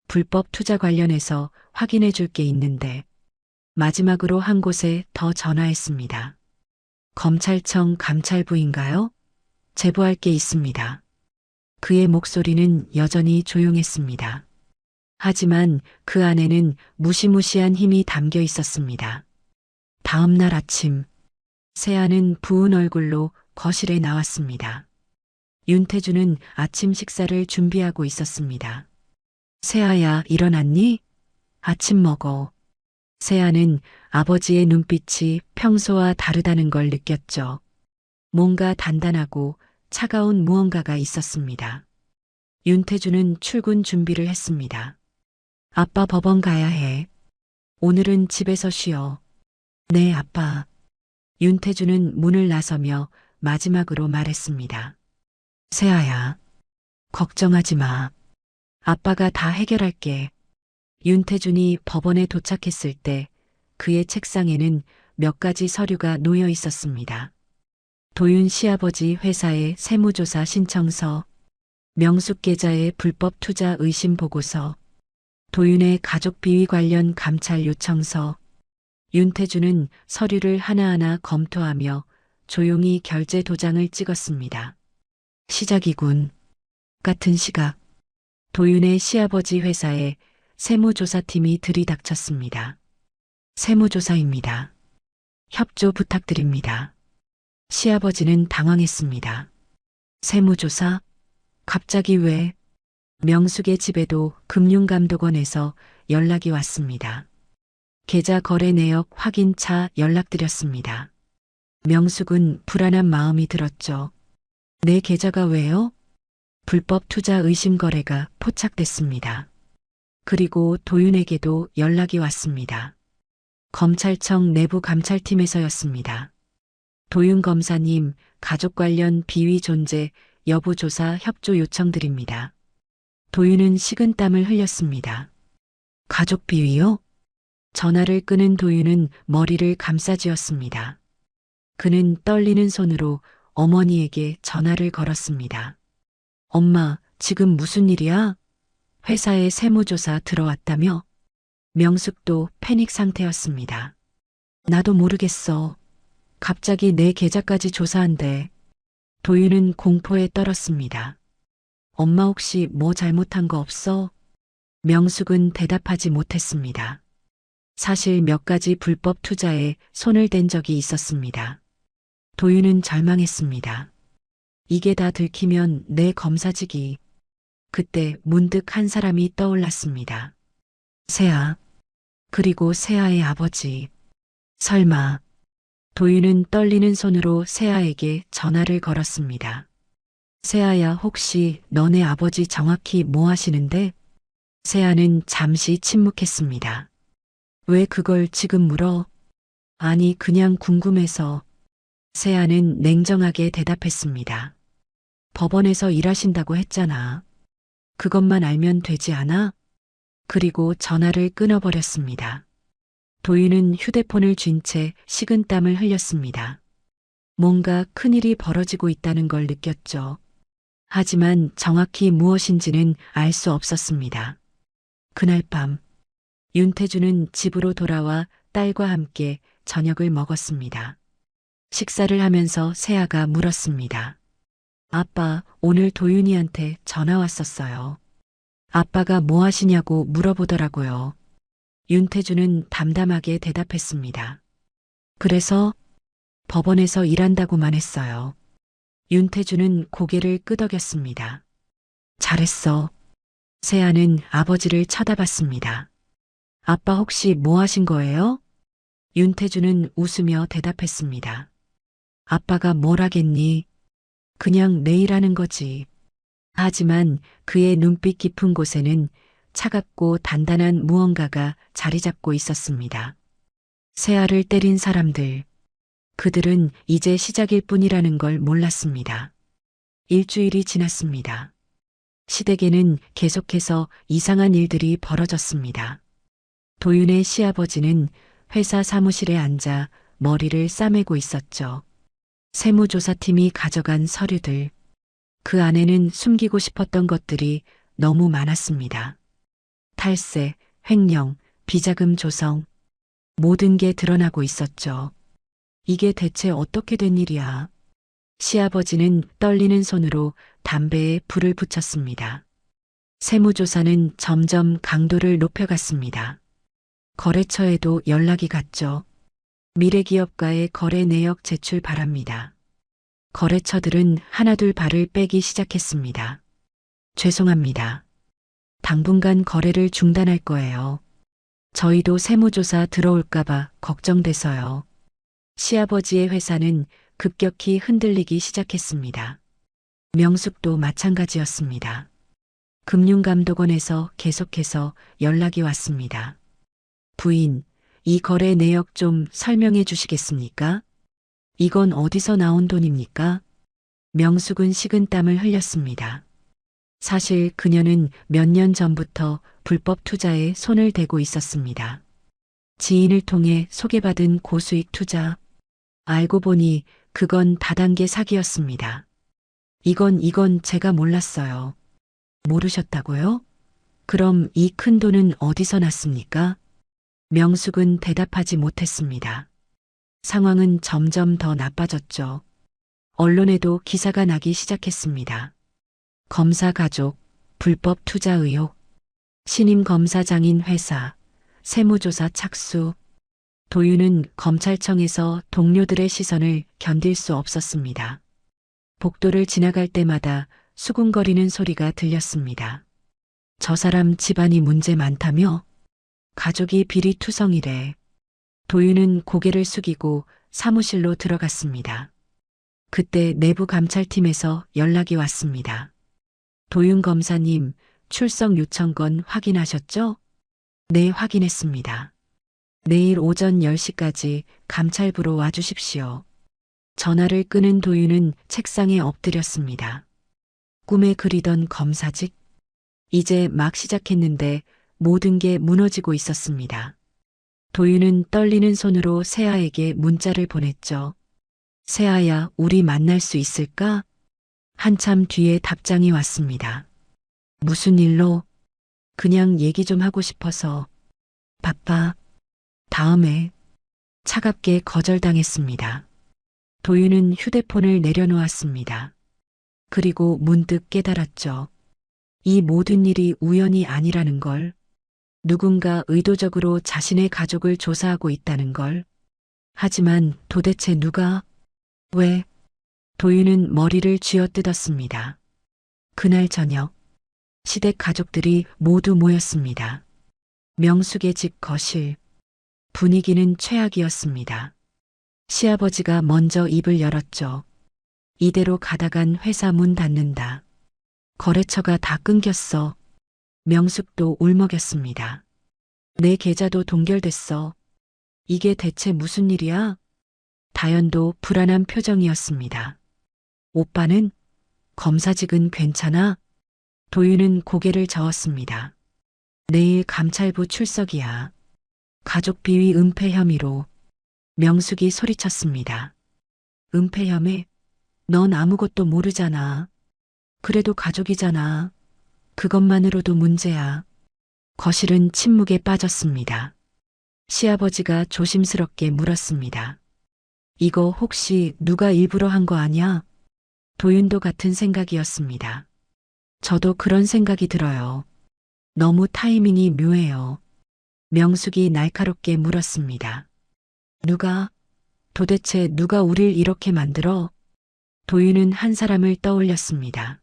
불법 투자 관련해서 확인해 줄 게 있는데. 마지막으로 한 곳에 더 전화했습니다. 검찰청 감찰부인가요? 제보할 게 있습니다. 그의 목소리는 여전히 조용했습니다. 하지만 그 안에는 무시무시한 힘이 담겨 있었습니다. 다음 날 아침, 세아는 부은 얼굴로 거실에 나왔습니다. 윤태주는 아침 식사를 준비하고 있었습니다. 세아야, 일어났니? 아침 먹어. 세아는 아버지의 눈빛이 평소와 다르다는 걸 느꼈죠. 뭔가 단단하고 차가운 무언가가 있었습니다. 윤태주는 출근 준비를 했습니다. 아빠 법원 가야 해. 오늘은 집에서 쉬어. 네, 아빠. 윤태주는 문을 나서며 마지막으로 말했습니다. 세아야, 걱정하지 마. 아빠가 다 해결할게. 윤태준이 법원에 도착했을 때 그의 책상에는 몇 가지 서류가 놓여 있었습니다. 도윤 시아버지 회사의 세무조사 신청서, 명숙 계좌의 불법 투자 의심 보고서, 도윤의 가족 비위 관련 감찰 요청서. 윤태준은 서류를 하나하나 검토하며 조용히 결제 도장을 찍었습니다. 시작이군. 같은 시각, 도윤의 시아버지 회사에 세무조사팀이 들이닥쳤습니다. 세무조사입니다. 협조 부탁드립니다. 시아버지는 당황했습니다. 세무조사? 갑자기 왜? 명숙의 집에도 금융감독원에서 연락이 왔습니다. 계좌 거래 내역 확인차 연락드렸습니다. 명숙은 불안한 마음이 들었죠. 내 계좌가 왜요? 불법 투자 의심 거래가 포착됐습니다. 그리고 도윤에게도 연락이 왔습니다. 검찰청 내부 감찰팀에서였습니다. 도윤 검사님, 가족 관련 비위 존재 여부 조사 협조 요청드립니다. 도윤은 식은땀을 흘렸습니다. 가족 비위요? 전화를 끄는 도윤은 머리를 감싸쥐었습니다. 그는 떨리는 손으로 어머니에게 전화를 걸었습니다. 엄마, 지금 무슨 일이야? 회사에 세무조사 들어왔다며? 명숙도 패닉 상태였습니다. 나도 모르겠어. 갑자기 내 계좌까지 조사한대. 도윤은 공포에 떨었습니다. 엄마 혹시 뭐 잘못한 거 없어? 명숙은 대답하지 못했습니다. 사실 몇 가지 불법 투자에 손을 댄 적이 있었습니다. 도윤은 절망했습니다. 이게 다 들키면 내 검사직이. 그때 문득 한 사람이 떠올랐습니다. 세아. 그리고 세아의 아버지. 설마. 도윤은 떨리는 손으로 세아에게 전화를 걸었습니다. 세아야, 혹시 너네 아버지 정확히 뭐 하시는데? 세아는 잠시 침묵했습니다. 왜 그걸 지금 물어? 아니, 그냥 궁금해서. 세아는 냉정하게 대답했습니다. 법원에서 일하신다고 했잖아. 그것만 알면 되지 않아? 그리고 전화를 끊어버렸습니다. 도윤은 휴대폰을 쥔 채 식은땀을 흘렸습니다. 뭔가 큰일이 벌어지고 있다는 걸 느꼈죠. 하지만 정확히 무엇인지는 알 수 없었습니다. 그날 밤, 윤태주는 집으로 돌아와 딸과 함께 저녁을 먹었습니다. 식사를 하면서 세아가 물었습니다. 아빠, 오늘 도윤이한테 전화 왔었어요. 아빠가 뭐 하시냐고 물어보더라고요. 윤태주는 담담하게 대답했습니다. 그래서 법원에서 일한다고만 했어요. 윤태주는 고개를 끄덕였습니다. 잘했어. 세아는 아버지를 쳐다봤습니다. 아빠 혹시 뭐 하신 거예요? 윤태주는 웃으며 대답했습니다. 아빠가 뭘 하겠니? 그냥 내일 하는 거지. 하지만 그의 눈빛 깊은 곳에는 차갑고 단단한 무언가가 자리 잡고 있었습니다. 세아를 때린 사람들. 그들은 이제 시작일 뿐이라는 걸 몰랐습니다. 일주일이 지났습니다. 시댁에는 계속해서 이상한 일들이 벌어졌습니다. 도윤의 시아버지는 회사 사무실에 앉아 머리를 싸매고 있었죠. 세무조사팀이 가져간 서류들. 그 안에는 숨기고 싶었던 것들이 너무 많았습니다. 탈세, 횡령, 비자금 조성. 모든 게 드러나고 있었죠. 이게 대체 어떻게 된 일이야? 시아버지는 떨리는 손으로 담배에 불을 붙였습니다. 세무조사는 점점 강도를 높여갔습니다. 거래처에도 연락이 갔죠. 미래기업과의 거래 내역 제출 바랍니다. 거래처들은 하나둘 발을 빼기 시작했습니다. 죄송합니다. 당분간 거래를 중단할 거예요. 저희도 세무조사 들어올까봐 걱정돼서요. 시아버지의 회사는 급격히 흔들리기 시작했습니다. 명숙도 마찬가지였습니다. 금융감독원에서 계속해서 연락이 왔습니다. 부인, 이 거래 내역 좀 설명해 주시겠습니까? 이건 어디서 나온 돈입니까? 명숙은 식은땀을 흘렸습니다. 사실 그녀는 몇 년 전부터 불법 투자에 손을 대고 있었습니다. 지인을 통해 소개받은 고수익 투자. 알고 보니 그건 다단계 사기였습니다. 이건 제가 몰랐어요. 모르셨다고요? 그럼 이 큰 돈은 어디서 났습니까? 명숙은 대답하지 못했습니다. 상황은 점점 더 나빠졌죠. 언론에도 기사가 나기 시작했습니다. 검사 가족, 불법 투자 의혹, 신임 검사장인 회사, 세무조사 착수. 도윤은 검찰청에서 동료들의 시선을 견딜 수 없었습니다. 복도를 지나갈 때마다 수군거리는 소리가 들렸습니다. 저 사람 집안이 문제 많다며? 가족이 비리투성이래. 도윤은 고개를 숙이고 사무실로 들어갔습니다. 그때 내부 감찰팀에서 연락이 왔습니다. 도윤 검사님, 출석 요청건 확인하셨죠? 네, 확인했습니다. 내일 오전 10시까지 감찰부로 와주십시오. 전화를 끄는 도윤은 책상에 엎드렸습니다. 꿈에 그리던 검사직? 이제 막 시작했는데 모든 게 무너지고 있었습니다. 도윤은 떨리는 손으로 세아에게 문자를 보냈죠. 세아야, 우리 만날 수 있을까? 한참 뒤에 답장이 왔습니다. 무슨 일로? 그냥 얘기 좀 하고 싶어서. 바빠. 다음에. 차갑게 거절당했습니다. 도윤은 휴대폰을 내려놓았습니다. 그리고 문득 깨달았죠. 이 모든 일이 우연이 아니라는 걸. 누군가 의도적으로 자신의 가족을 조사하고 있다는 걸. 하지만 도대체 누가? 왜? 도윤은 머리를 쥐어뜯었습니다. 그날 저녁, 시댁 가족들이 모두 모였습니다. 명숙의 집 거실. 분위기는 최악이었습니다. 시아버지가 먼저 입을 열었죠. 이대로 가다간 회사 문 닫는다. 거래처가 다 끊겼어. 명숙도 울먹였습니다. 내 계좌도 동결됐어. 이게 대체 무슨 일이야? 다연도 불안한 표정이었습니다. 오빠는? 검사직은 괜찮아? 도윤은 고개를 저었습니다. 내일 감찰부 출석이야. 가족 비위 은폐 혐의로. 명숙이 소리쳤습니다. 은폐 혐의? 넌 아무것도 모르잖아. 그래도 가족이잖아. 그것만으로도 문제야. 거실은 침묵에 빠졌습니다. 시아버지가 조심스럽게 물었습니다. 이거 혹시 누가 일부러 한 거 아니야? 도윤도 같은 생각이었습니다. 저도 그런 생각이 들어요. 너무 타이밍이 묘해요. 명숙이 날카롭게 물었습니다. 누가? 도대체 누가 우릴 이렇게 만들어? 도윤은 한 사람을 떠올렸습니다.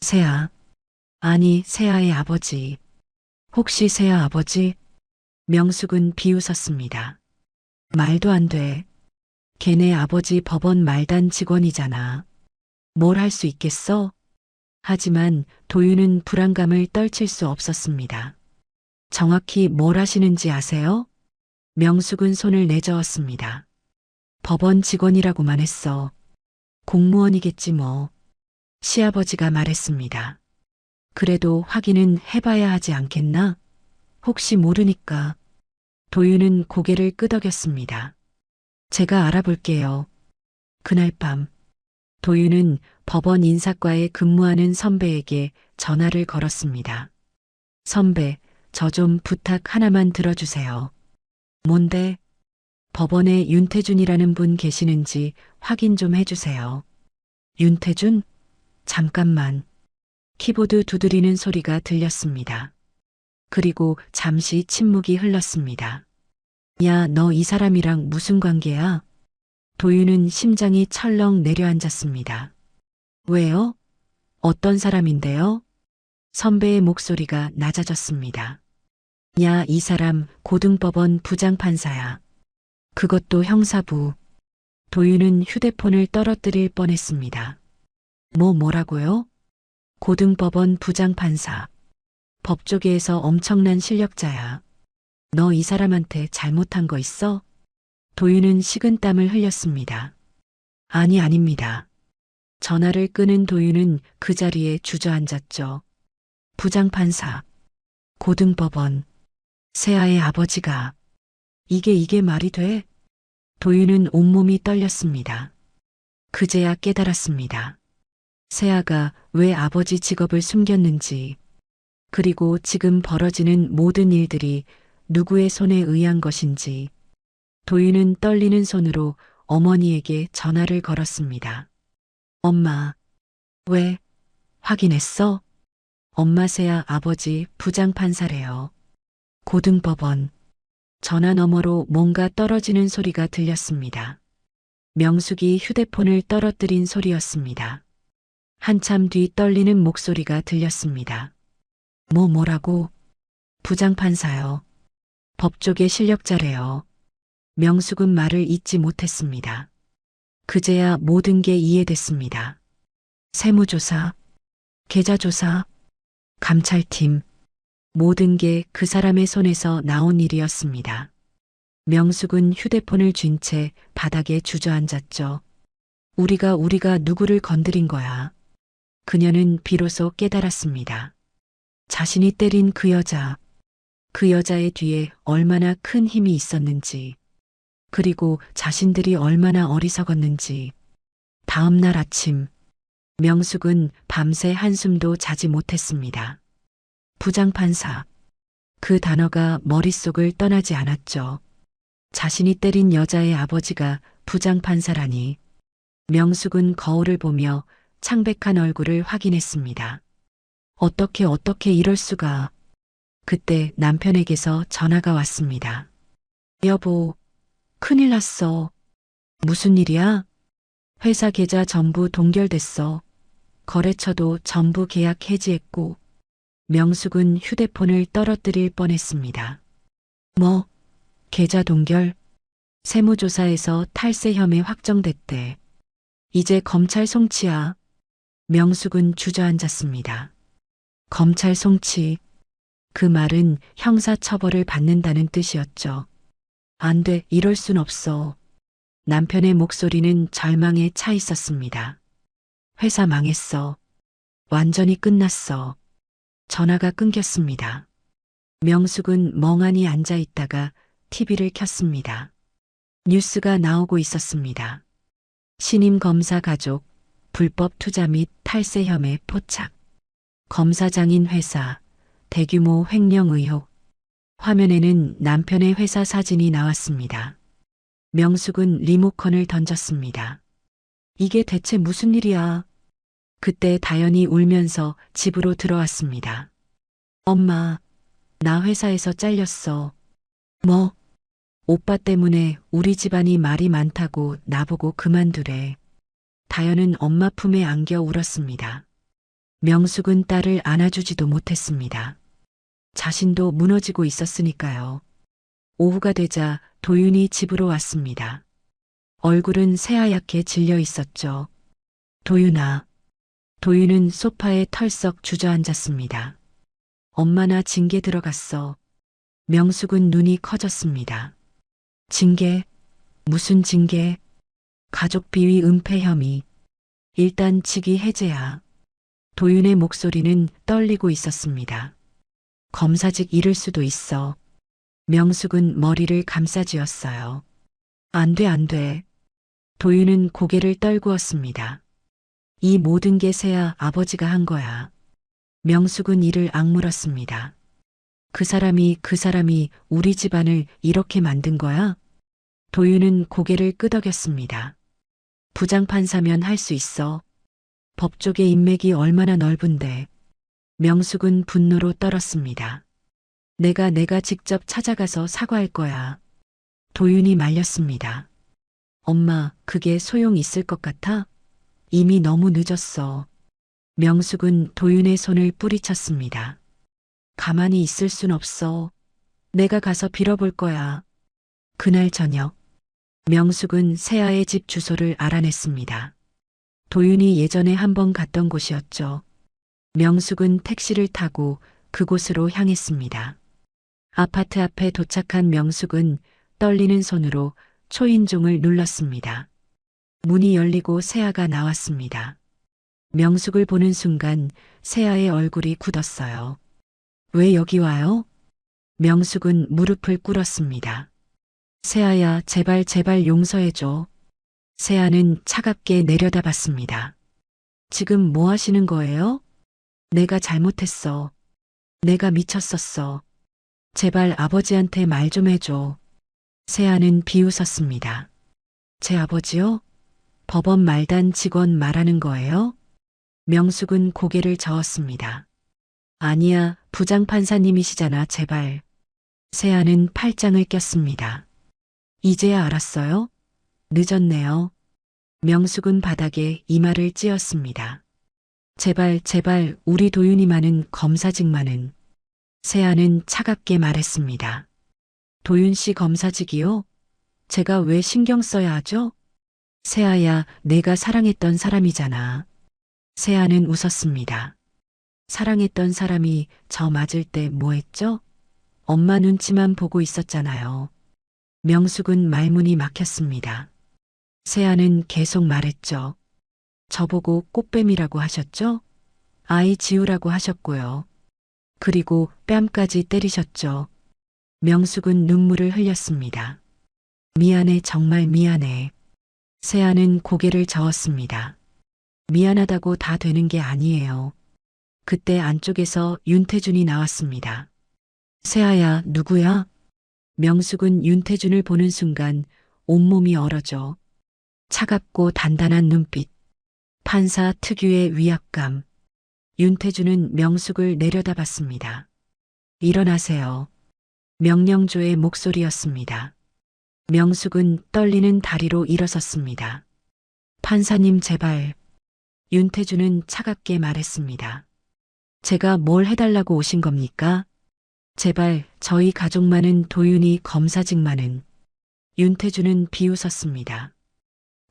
세아. 아니, 세아의 아버지. 혹시 세아 아버지? 명숙은 비웃었습니다. 말도 안 돼. 걔네 아버지 법원 말단 직원이잖아. 뭘 할 수 있겠어? 하지만 도윤은 불안감을 떨칠 수 없었습니다. 정확히 뭘 하시는지 아세요? 명숙은 손을 내저었습니다. 법원 직원이라고만 했어. 공무원이겠지 뭐. 시아버지가 말했습니다. 그래도 확인은 해봐야 하지 않겠나? 혹시 모르니까. 도윤은 고개를 끄덕였습니다. 제가 알아볼게요. 그날 밤, 도윤은 법원 인사과에 근무하는 선배에게 전화를 걸었습니다. 선배, 저 좀 부탁 하나만 들어주세요. 뭔데? 법원에 윤태준이라는 분 계시는지 확인 좀 해주세요. 윤태준? 잠깐만. 키보드 두드리는 소리가 들렸습니다. 그리고 잠시 침묵이 흘렀습니다. 야, 너 이 사람이랑 무슨 관계야? 도윤은 심장이 철렁 내려앉았습니다. 왜요? 어떤 사람인데요? 선배의 목소리가 낮아졌습니다. 야, 이 사람 고등법원 부장판사야. 그것도 형사부. 도윤은 휴대폰을 떨어뜨릴 뻔했습니다. 뭐라고요? 고등법원 부장판사. 법조계에서 엄청난 실력자야. 너 이 사람한테 잘못한 거 있어? 도윤은 식은땀을 흘렸습니다. 아닙니다. 전화를 끄는 도윤은 그 자리에 주저앉았죠. 부장판사. 고등법원. 세아의 아버지가. 이게 말이 돼? 도윤은 온몸이 떨렸습니다. 그제야 깨달았습니다. 세아가 왜 아버지 직업을 숨겼는지, 그리고 지금 벌어지는 모든 일들이 누구의 손에 의한 것인지. 도윤은 떨리는 손으로 어머니에게 전화를 걸었습니다. 엄마, 왜? 확인했어? 엄마 세아 아버지 부장판사래요. 고등법원. 전화 너머로 뭔가 떨어지는 소리가 들렸습니다. 명숙이 휴대폰을 떨어뜨린 소리였습니다. 한참 뒤 떨리는 목소리가 들렸습니다. 뭐라고? 부장판사요. 법조계 실력자래요. 명숙은 말을 잇지 못했습니다. 그제야 모든 게 이해됐습니다. 세무조사, 계좌조사, 감찰팀, 모든 게 그 사람의 손에서 나온 일이었습니다. 명숙은 휴대폰을 쥔 채 바닥에 주저앉았죠. 우리가 누구를 건드린 거야. 그녀는 비로소 깨달았습니다. 자신이 때린 그 여자, 그 여자의 뒤에 얼마나 큰 힘이 있었는지, 그리고 자신들이 얼마나 어리석었는지. 다음 날 아침, 명숙은 밤새 한숨도 자지 못했습니다. 부장판사. 그 단어가 머릿속을 떠나지 않았죠. 자신이 때린 여자의 아버지가 부장판사라니. 명숙은 거울을 보며 창백한 얼굴을 확인했습니다. 어떻게 이럴 수가. 그때 남편에게서 전화가 왔습니다. 여보, 큰일 났어. 무슨 일이야? 회사 계좌 전부 동결됐어. 거래처도 전부 계약 해지했고. 명숙은 휴대폰을 떨어뜨릴 뻔했습니다. 뭐? 계좌 동결? 세무조사에서 탈세 혐의 확정됐대. 이제 검찰 송치야. 명숙은 주저앉았습니다. 검찰 송치. 그 말은 형사처벌을 받는다는 뜻이었죠. 안 돼, 이럴 순 없어. 남편의 목소리는 절망에 차 있었습니다. 회사 망했어. 완전히 끝났어. 전화가 끊겼습니다. 명숙은 멍하니 앉아 있다가 TV를 켰습니다. 뉴스가 나오고 있었습니다. 신임 검사 가족, 불법 투자 및 탈세 혐의 포착. 검사장인 회사, 대규모 횡령 의혹. 화면에는 남편의 회사 사진이 나왔습니다. 명숙은 리모컨을 던졌습니다. 이게 대체 무슨 일이야? 그때 다연이 울면서 집으로 들어왔습니다. 엄마, 나 회사에서 잘렸어. 뭐? 오빠 때문에 우리 집안이 말이 많다고 나보고 그만두래. 다연은 엄마 품에 안겨 울었습니다. 명숙은 딸을 안아주지도 못했습니다. 자신도 무너지고 있었으니까요. 오후가 되자 도윤이 집으로 왔습니다. 얼굴은 새하얗게 질려 있었죠. 도윤아. 도윤은 소파에 털썩 주저앉았습니다. 엄마 나 징계 들어갔어. 명숙은 눈이 커졌습니다. 징계? 무슨 징계? 가족 비위 은폐 혐의. 일단 직위 해제야. 도윤의 목소리는 떨리고 있었습니다. 검사직 잃을 수도 있어. 명숙은 머리를 감싸쥐었어요. 안 돼, 안 돼. 도윤은 고개를 떨구었습니다. 이 모든 게 새야 아버지가 한 거야. 명숙은 이를 악물었습니다. 그 사람이 우리 집안을 이렇게 만든 거야? 도윤은 고개를 끄덕였습니다. 부장판사면 할 수 있어. 법조계 인맥이 얼마나 넓은데. 명숙은 분노로 떨었습니다. 내가 직접 찾아가서 사과할 거야. 도윤이 말렸습니다. 엄마, 그게 소용 있을 것 같아? 이미 너무 늦었어. 명숙은 도윤의 손을 뿌리쳤습니다. 가만히 있을 순 없어. 내가 가서 빌어볼 거야. 그날 저녁, 명숙은 세아의 집 주소를 알아냈습니다. 도윤이 예전에 한번 갔던 곳이었죠. 명숙은 택시를 타고 그곳으로 향했습니다. 아파트 앞에 도착한 명숙은 떨리는 손으로 초인종을 눌렀습니다. 문이 열리고 세아가 나왔습니다. 명숙을 보는 순간 세아의 얼굴이 굳었어요. 왜 여기 와요? 명숙은 무릎을 꿇었습니다. 세아야, 제발 용서해줘. 세아는 차갑게 내려다봤습니다. 지금 뭐 하시는 거예요? 내가 잘못했어. 내가 미쳤었어. 제발 아버지한테 말 좀 해줘. 세아는 비웃었습니다. 제 아버지요? 법원 말단 직원 말하는 거예요? 명숙은 고개를 저었습니다. 아니야, 부장판사님이시잖아, 제발. 세아는 팔짱을 꼈습니다. 이제야 알았어요? 늦었네요. 명숙은 바닥에 이마를 찧었습니다. 제발 우리 도윤이만은 검사직만은. 세아는 차갑게 말했습니다. 도윤 씨 검사직이요? 제가 왜 신경 써야 하죠? 세아야, 내가 사랑했던 사람이잖아. 세아는 웃었습니다. 사랑했던 사람이 저 맞을 때 뭐 했죠? 엄마 눈치만 보고 있었잖아요. 명숙은 말문이 막혔습니다. 세아는 계속 말했죠. 저보고 꽃뱀이라고 하셨죠? 아이 지우라고 하셨고요. 그리고 뺨까지 때리셨죠. 명숙은 눈물을 흘렸습니다. 미안해, 정말 미안해. 세아는 고개를 저었습니다. 미안하다고 다 되는 게 아니에요. 그때 안쪽에서 윤태준이 나왔습니다. 세아야, 누구야? 명숙은 윤태준을 보는 순간 온몸이 얼어져. 차갑고 단단한 눈빛, 판사 특유의 위압감. 윤태준은 명숙을 내려다봤습니다. 일어나세요. 명령조의 목소리였습니다. 명숙은 떨리는 다리로 일어섰습니다. 판사님, 제발. 윤태준은 차갑게 말했습니다. 제가 뭘 해달라고 오신 겁니까? 제발 저희 가족만은, 도윤이 검사직만은. 윤태준은 비웃었습니다.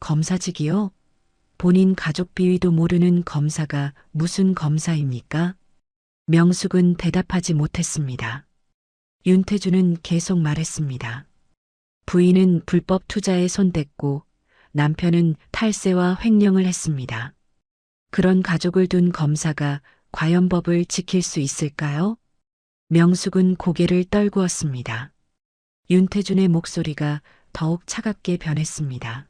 검사직이요? 본인 가족 비위도 모르는 검사가 무슨 검사입니까? 명숙은 대답하지 못했습니다. 윤태준은 계속 말했습니다. 부인은 불법 투자에 손댔고 남편은 탈세와 횡령을 했습니다. 그런 가족을 둔 검사가 과연 법을 지킬 수 있을까요? 명숙은 고개를 떨구었습니다. 윤태준의 목소리가 더욱 차갑게 변했습니다.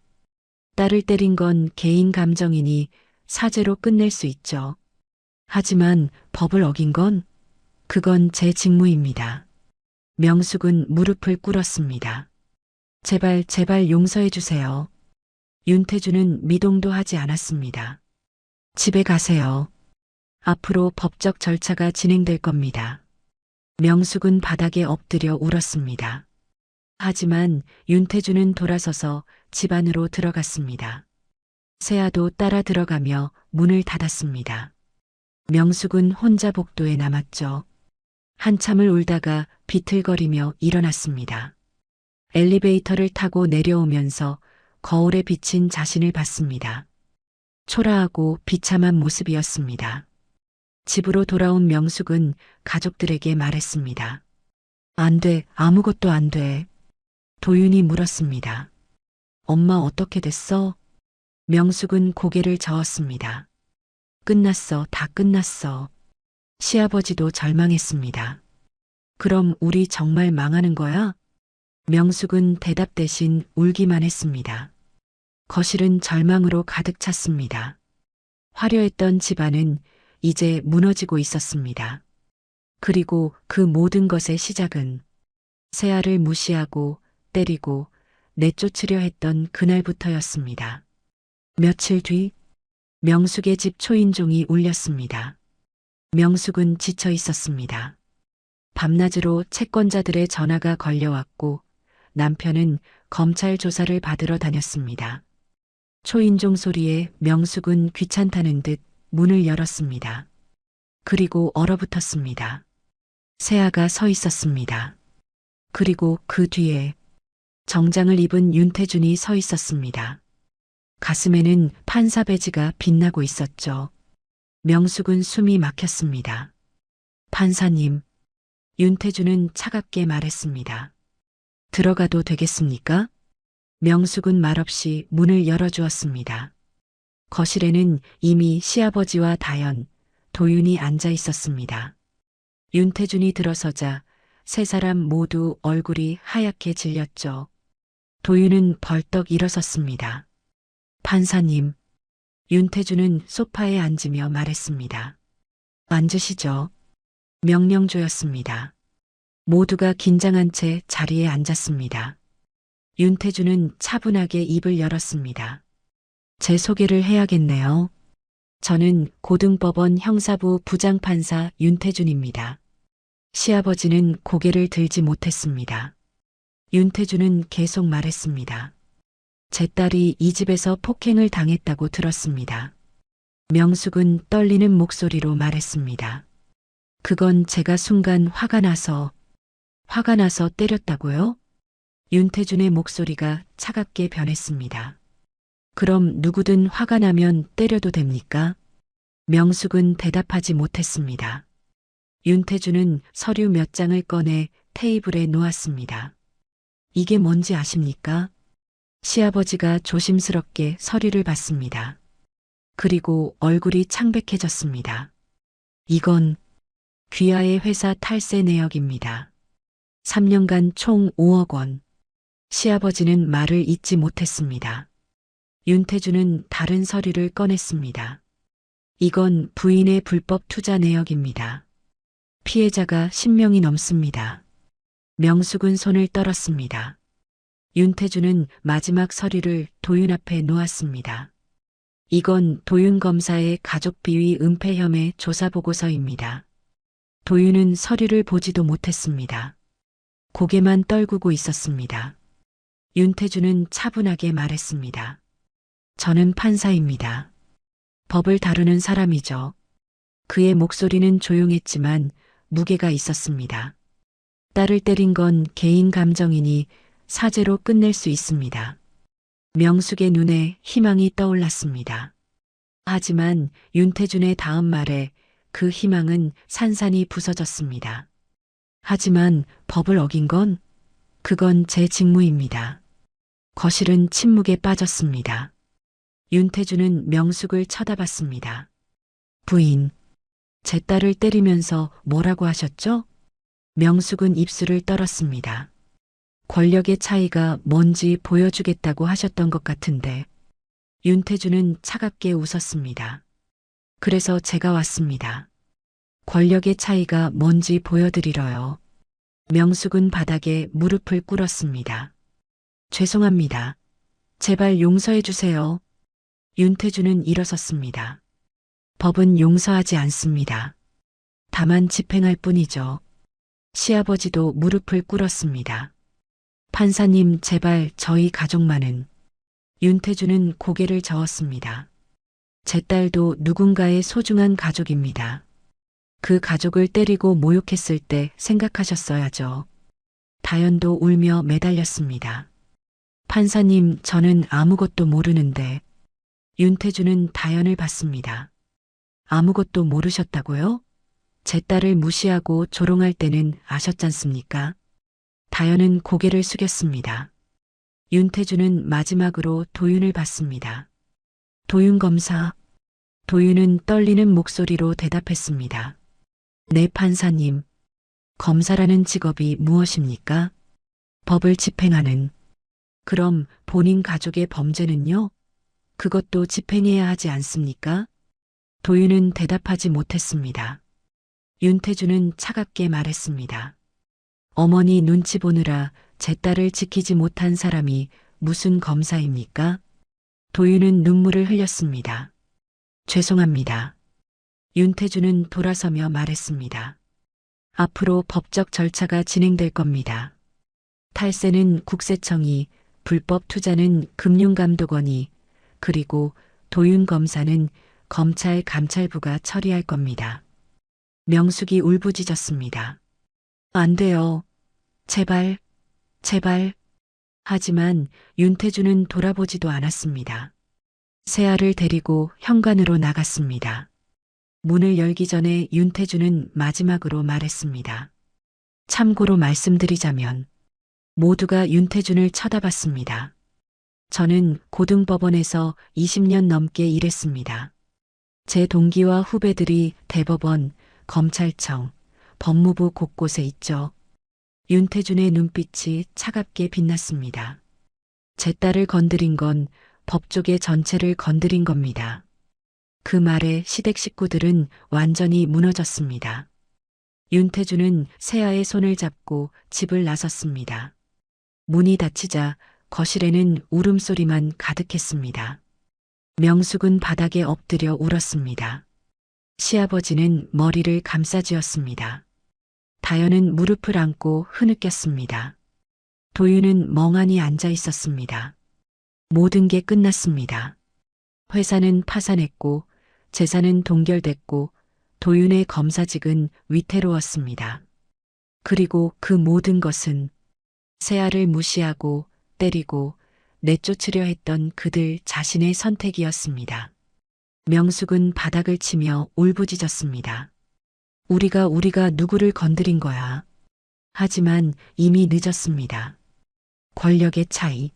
딸을 때린 건 개인 감정이니 사죄로 끝낼 수 있죠. 하지만 법을 어긴 건, 그건 제 직무입니다. 명숙은 무릎을 꿇었습니다. 제발, 제발 용서해 주세요. 윤태준은 미동도 하지 않았습니다. 집에 가세요. 앞으로 법적 절차가 진행될 겁니다. 명숙은 바닥에 엎드려 울었습니다. 하지만 윤태준은 돌아서서 집 안으로 들어갔습니다. 세아도 따라 들어가며 문을 닫았습니다. 명숙은 혼자 복도에 남았죠. 한참을 울다가 비틀거리며 일어났습니다. 엘리베이터를 타고 내려오면서 거울에 비친 자신을 봤습니다. 초라하고 비참한 모습이었습니다. 집으로 돌아온 명숙은 가족들에게 말했습니다. 안 돼, 아무것도 안 돼. 도윤이 물었습니다. 엄마 어떻게 됐어? 명숙은 고개를 저었습니다. 끝났어, 다 끝났어. 시아버지도 절망했습니다. 그럼 우리 정말 망하는 거야? 명숙은 대답 대신 울기만 했습니다. 거실은 절망으로 가득 찼습니다. 화려했던 집안은 이제 무너지고 있었습니다. 그리고 그 모든 것의 시작은 세아를 무시하고 때리고 내쫓으려 했던 그날부터였습니다. 며칠 뒤 명숙의 집 초인종이 울렸습니다. 명숙은 지쳐 있었습니다. 밤낮으로 채권자들의 전화가 걸려왔고 남편은 검찰 조사를 받으러 다녔습니다. 초인종 소리에 명숙은 귀찮다는 듯 문을 열었습니다. 그리고 얼어붙었습니다. 세아가 서 있었습니다. 그리고 그 뒤에 정장을 입은 윤태준이 서 있었습니다. 가슴에는 판사 배지가 빛나고 있었죠. 명숙은 숨이 막혔습니다. 판사님, 윤태준은 차갑게 말했습니다. 들어가도 되겠습니까? 명숙은 말없이 문을 열어주었습니다. 거실에는 이미 시아버지와 다연, 도윤이 앉아 있었습니다. 윤태준이 들어서자 세 사람 모두 얼굴이 하얗게 질렸죠. 도윤은 벌떡 일어섰습니다. 판사님, 윤태준은 소파에 앉으며 말했습니다. 앉으시죠. 명령조였습니다. 모두가 긴장한 채 자리에 앉았습니다. 윤태준은 차분하게 입을 열었습니다. 제 소개를 해야겠네요. 저는 고등법원 형사부 부장판사 윤태준입니다. 시아버지는 고개를 들지 못했습니다. 윤태준은 계속 말했습니다. 제 딸이 이 집에서 폭행을 당했다고 들었습니다. 명숙은 떨리는 목소리로 말했습니다. 그건 제가 순간 화가 나서 때렸다고요? 윤태준의 목소리가 차갑게 변했습니다. 그럼 누구든 화가 나면 때려도 됩니까? 명숙은 대답하지 못했습니다. 윤태준은 서류 몇 장을 꺼내 테이블에 놓았습니다. 이게 뭔지 아십니까? 시아버지가 조심스럽게 서류를 봤습니다. 그리고 얼굴이 창백해졌습니다. 이건 귀하의 회사 탈세 내역입니다. 3년간 총 5억 원. 시아버지는 말을 잇지 못했습니다. 윤태주는 다른 서류를 꺼냈습니다. 이건 부인의 불법 투자 내역입니다. 피해자가 10명이 넘습니다. 명숙은 손을 떨었습니다. 윤태주는 마지막 서류를 도윤 앞에 놓았습니다. 이건 도윤 검사의 가족 비위 은폐 혐의 조사 보고서입니다. 도윤은 서류를 보지도 못했습니다. 고개만 떨구고 있었습니다. 윤태주는 차분하게 말했습니다. 저는 판사입니다. 법을 다루는 사람이죠. 그의 목소리는 조용했지만 무게가 있었습니다. 딸을 때린 건 개인 감정이니 사죄로 끝낼 수 있습니다. 명숙의 눈에 희망이 떠올랐습니다. 하지만 윤태준의 다음 말에 그 희망은 산산이 부서졌습니다. 하지만 법을 어긴 건 그건 제 직무입니다. 거실은 침묵에 빠졌습니다. 윤태준은 명숙을 쳐다봤습니다. 부인, 제 딸을 때리면서 뭐라고 하셨죠? 명숙은 입술을 떨었습니다. 권력의 차이가 뭔지 보여주겠다고 하셨던 것 같은데. 윤태준은 차갑게 웃었습니다. 그래서 제가 왔습니다. 권력의 차이가 뭔지 보여드리러요. 명숙은 바닥에 무릎을 꿇었습니다. 죄송합니다. 제발 용서해 주세요. 윤태준은 일어섰습니다. 법은 용서하지 않습니다. 다만 집행할 뿐이죠. 시아버지도 무릎을 꿇었습니다. 판사님, 제발 저희 가족만은. 윤태준은 고개를 저었습니다. 제 딸도 누군가의 소중한 가족입니다. 그 가족을 때리고 모욕했을 때 생각하셨어야죠. 다연도 울며 매달렸습니다. 판사님, 저는 아무것도 모르는데. 윤태준은 다연을 봤습니다. 아무것도 모르셨다고요? 제 딸을 무시하고 조롱할 때는 아셨잖습니까? 다연은 고개를 숙였습니다. 윤태준은 마지막으로 도윤을 봤습니다. 도윤 검사. 도윤은 떨리는 목소리로 대답했습니다. 네, 판사님. 검사라는 직업이 무엇입니까? 법을 집행하는. 그럼 본인 가족의 범죄는요? 그것도 집행해야 하지 않습니까? 도윤은 대답하지 못했습니다. 윤태준은 차갑게 말했습니다. 어머니 눈치 보느라 제 딸을 지키지 못한 사람이 무슨 검사입니까? 도윤은 눈물을 흘렸습니다. 죄송합니다. 윤태준은 돌아서며 말했습니다. 앞으로 법적 절차가 진행될 겁니다. 탈세는 국세청이, 불법 투자는 금융감독원이, 그리고 도윤 검사는 검찰 감찰부가 처리할 겁니다. 명숙이 울부짖었습니다. 안 돼요. 제발, 제발. 하지만 윤태준은 돌아보지도 않았습니다. 세아를 데리고 현관으로 나갔습니다. 문을 열기 전에 윤태준은 마지막으로 말했습니다. 참고로 말씀드리자면 모두가 윤태준을 쳐다봤습니다. 저는 고등법원에서 20년 넘게 일했습니다. 제 동기와 후배들이 대법원, 검찰청, 법무부 곳곳에 있죠. 윤태준의 눈빛이 차갑게 빛났습니다. 제 딸을 건드린 건 법조계 전체를 건드린 겁니다. 그 말에 시댁 식구들은 완전히 무너졌습니다. 윤태준은 세아의 손을 잡고 집을 나섰습니다. 문이 닫히자 거실에는 울음소리만 가득했습니다. 명숙은 바닥에 엎드려 울었습니다. 시아버지는 머리를 감싸쥐었습니다. 다연은 무릎을 안고 흐느꼈습니다. 도윤은 멍하니 앉아 있었습니다. 모든 게 끝났습니다. 회사는 파산했고 재산은 동결됐고 도윤의 검사직은 위태로웠습니다. 그리고 그 모든 것은 세아를 무시하고 때리고 내쫓으려 했던 그들 자신의 선택이었습니다. 명숙은 바닥을 치며 울부짖었습니다. 우리가 누구를 건드린 거야. 하지만 이미 늦었습니다. 권력의 차이.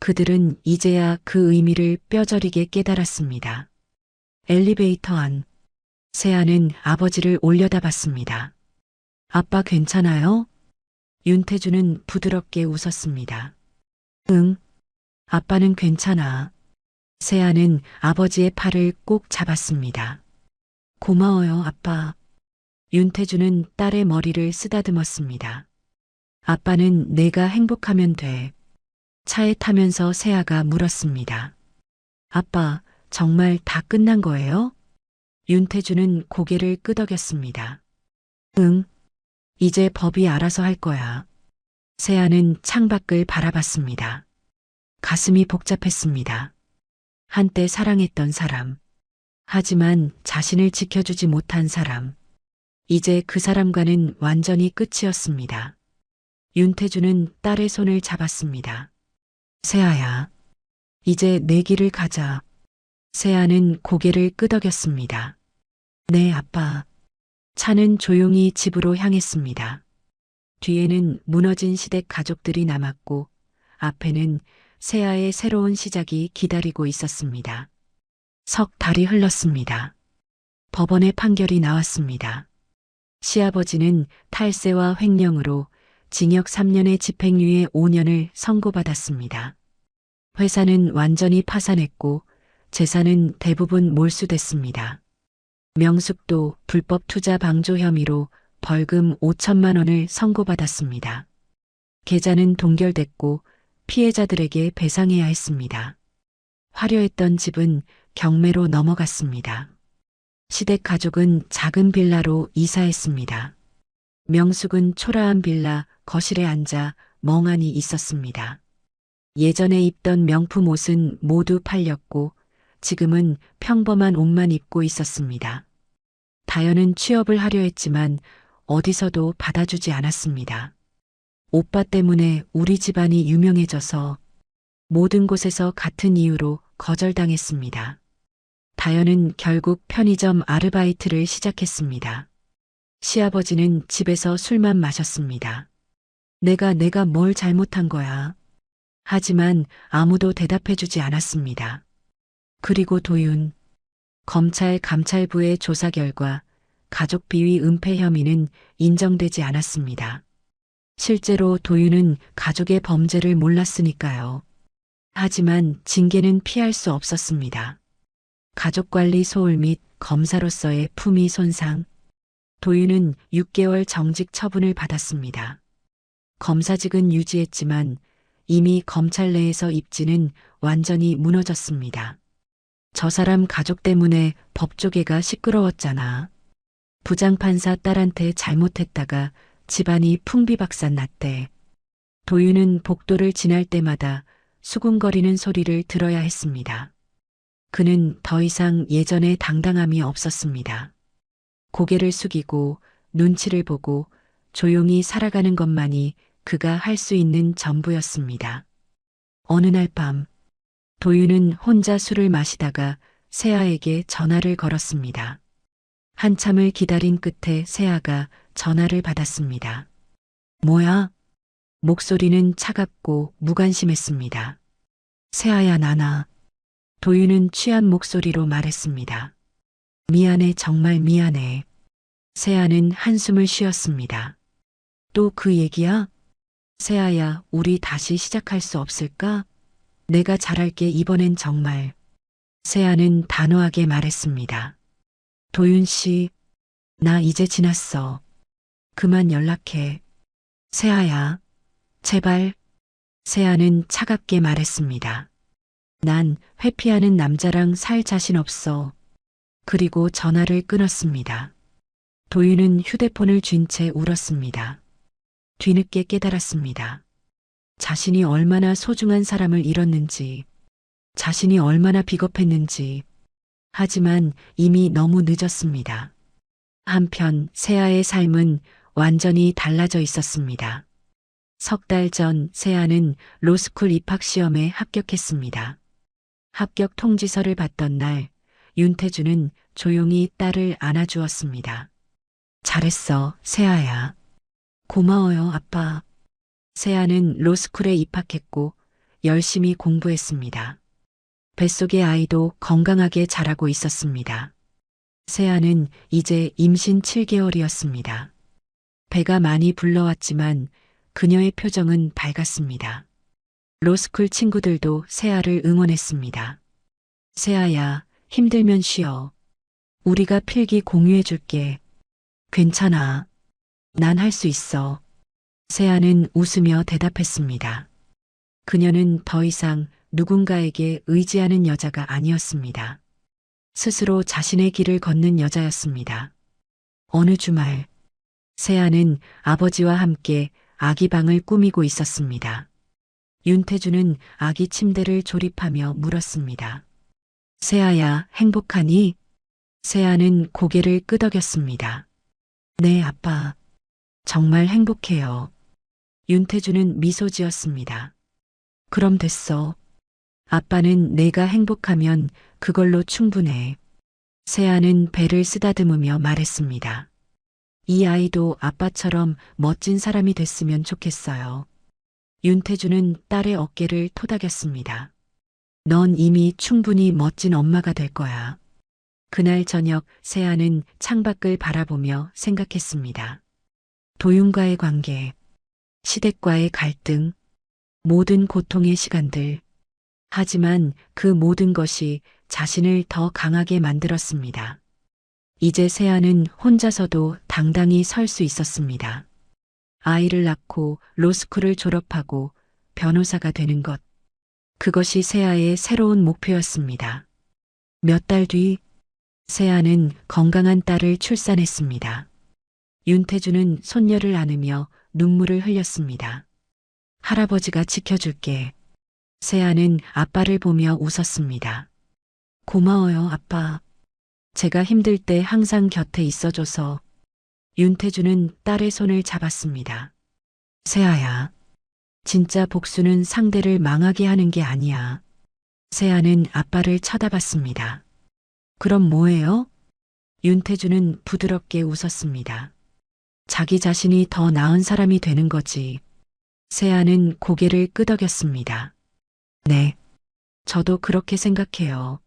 그들은 이제야 그 의미를 뼈저리게 깨달았습니다. 엘리베이터 안. 세아는 아버지를 올려다봤습니다. 아빠 괜찮아요? 윤태주는 부드럽게 웃었습니다. 응, 아빠는 괜찮아. 세아는 아버지의 팔을 꼭 잡았습니다. 고마워요, 아빠. 윤태주는 딸의 머리를 쓰다듬었습니다. 아빠는 내가 행복하면 돼. 차에 타면서 세아가 물었습니다. 아빠, 정말 다 끝난 거예요? 윤태주는 고개를 끄덕였습니다. 응, 이제 법이 알아서 할 거야. 세아는 창밖을 바라봤습니다. 가슴이 복잡했습니다. 한때 사랑했던 사람. 하지만 자신을 지켜주지 못한 사람. 이제 그 사람과는 완전히 끝이었습니다. 윤태주는 딸의 손을 잡았습니다. 세아야, 이제 내 길을 가자. 세아는 고개를 끄덕였습니다. 네, 아빠. 차는 조용히 집으로 향했습니다. 뒤에는 무너진 시댁 가족들이 남았고 앞에는 세아의 새로운 시작이 기다리고 있었습니다. 석 달이 흘렀습니다. 법원의 판결이 나왔습니다. 시아버지는 탈세와 횡령으로 징역 3년에 집행유예 5년을 선고받았습니다. 회사는 완전히 파산했고 재산은 대부분 몰수됐습니다. 명숙도 불법 투자 방조 혐의로 벌금 5천만 원을 선고받았습니다. 계좌는 동결됐고 피해자들에게 배상해야 했습니다. 화려했던 집은 경매로 넘어갔습니다. 시댁 가족은 작은 빌라로 이사했습니다. 명숙은 초라한 빌라 거실에 앉아 멍하니 있었습니다. 예전에 입던 명품 옷은 모두 팔렸고 지금은 평범한 옷만 입고 있었습니다. 다현은 취업을 하려 했지만 어디서도 받아주지 않았습니다. 오빠 때문에 우리 집안이 유명해져서 모든 곳에서 같은 이유로 거절당했습니다. 다현은 결국 편의점 아르바이트를 시작했습니다. 시아버지는 집에서 술만 마셨습니다. 내가 뭘 잘못한 거야. 하지만 아무도 대답해주지 않았습니다. 그리고 도윤. 검찰 감찰부의 조사 결과 가족 비위 은폐 혐의는 인정되지 않았습니다. 실제로 도윤은 가족의 범죄를 몰랐으니까요. 하지만 징계는 피할 수 없었습니다. 가족관리 소홀 및 검사로서의 품위 손상. 도윤은 6개월 정직 처분을 받았습니다. 검사직은 유지했지만 이미 검찰 내에서 입지는 완전히 무너졌습니다. 저 사람 가족 때문에 법조계가 시끄러웠잖아. 부장판사 딸한테 잘못했다가 집안이 풍비박산 났대. 도윤은 복도를 지날 때마다 수군거리는 소리를 들어야 했습니다. 그는 더 이상 예전의 당당함이 없었습니다. 고개를 숙이고 눈치를 보고 조용히 살아가는 것만이 그가 할 수 있는 전부였습니다. 어느 날 밤, 도윤은 혼자 술을 마시다가 세아에게 전화를 걸었습니다. 한참을 기다린 끝에 세아가 전화를 받았습니다. 뭐야? 목소리는 차갑고 무관심했습니다. 세아야, 나나. 도윤은 취한 목소리로 말했습니다. 미안해, 정말 미안해. 세아는 한숨을 쉬었습니다. 또 그 얘기야? 세아야, 우리 다시 시작할 수 없을까? 내가 잘할게, 이번엔 정말. 세아는 단호하게 말했습니다. 도윤 씨, 나 이제 지났어. 그만 연락해. 세아야, 제발. 세아는 차갑게 말했습니다. 난 회피하는 남자랑 살 자신 없어. 그리고 전화를 끊었습니다. 도윤은 휴대폰을 쥔 채 울었습니다. 뒤늦게 깨달았습니다. 자신이 얼마나 소중한 사람을 잃었는지, 자신이 얼마나 비겁했는지. 하지만 이미 너무 늦었습니다. 한편 세아의 삶은 완전히 달라져 있었습니다. 석 달 전 세아는 로스쿨 입학시험에 합격했습니다. 합격 통지서를 받던 날, 윤태주는 조용히 딸을 안아주었습니다. 잘했어, 세아야. 고마워요, 아빠. 세아는 로스쿨에 입학했고 열심히 공부했습니다. 뱃속의 아이도 건강하게 자라고 있었습니다. 세아는 이제 임신 7개월이었습니다. 배가 많이 불러왔지만 그녀의 표정은 밝았습니다. 로스쿨 친구들도 세아를 응원했습니다. 세아야, 힘들면 쉬어. 우리가 필기 공유해줄게. 괜찮아. 난 할 수 있어. 세아는 웃으며 대답했습니다. 그녀는 더 이상 누군가에게 의지하는 여자가 아니었습니다. 스스로 자신의 길을 걷는 여자였습니다. 어느 주말, 세아는 아버지와 함께 아기 방을 꾸미고 있었습니다. 윤태주는 아기 침대를 조립하며 물었습니다. 세아야, 행복하니? 세아는 고개를 끄덕였습니다. 네, 아빠. 정말 행복해요. 윤태주는 미소 지었습니다. 그럼 됐어. 아빠는 내가 행복하면 그걸로 충분해. 세아는 배를 쓰다듬으며 말했습니다. 이 아이도 아빠처럼 멋진 사람이 됐으면 좋겠어요. 윤태주는 딸의 어깨를 토닥였습니다. 넌 이미 충분히 멋진 엄마가 될 거야. 그날 저녁 세아는 창밖을 바라보며 생각했습니다. 도윤과의 관계, 시댁과의 갈등, 모든 고통의 시간들. 하지만 그 모든 것이 자신을 더 강하게 만들었습니다. 이제 세아는 혼자서도 당당히 설 수 있었습니다. 아이를 낳고 로스쿨을 졸업하고 변호사가 되는 것. 그것이 세아의 새로운 목표였습니다. 몇 달 뒤, 세아는 건강한 딸을 출산했습니다. 윤태주는 손녀를 안으며 눈물을 흘렸습니다. 할아버지가 지켜줄게. 세아는 아빠를 보며 웃었습니다. 고마워요, 아빠. 제가 힘들 때 항상 곁에 있어줘서. 윤태주는 딸의 손을 잡았습니다. 세아야, 진짜 복수는 상대를 망하게 하는 게 아니야. 세아는 아빠를 쳐다봤습니다. 그럼 뭐예요? 윤태주는 부드럽게 웃었습니다. 자기 자신이 더 나은 사람이 되는 거지. 세아는 고개를 끄덕였습니다. 네, 저도 그렇게 생각해요.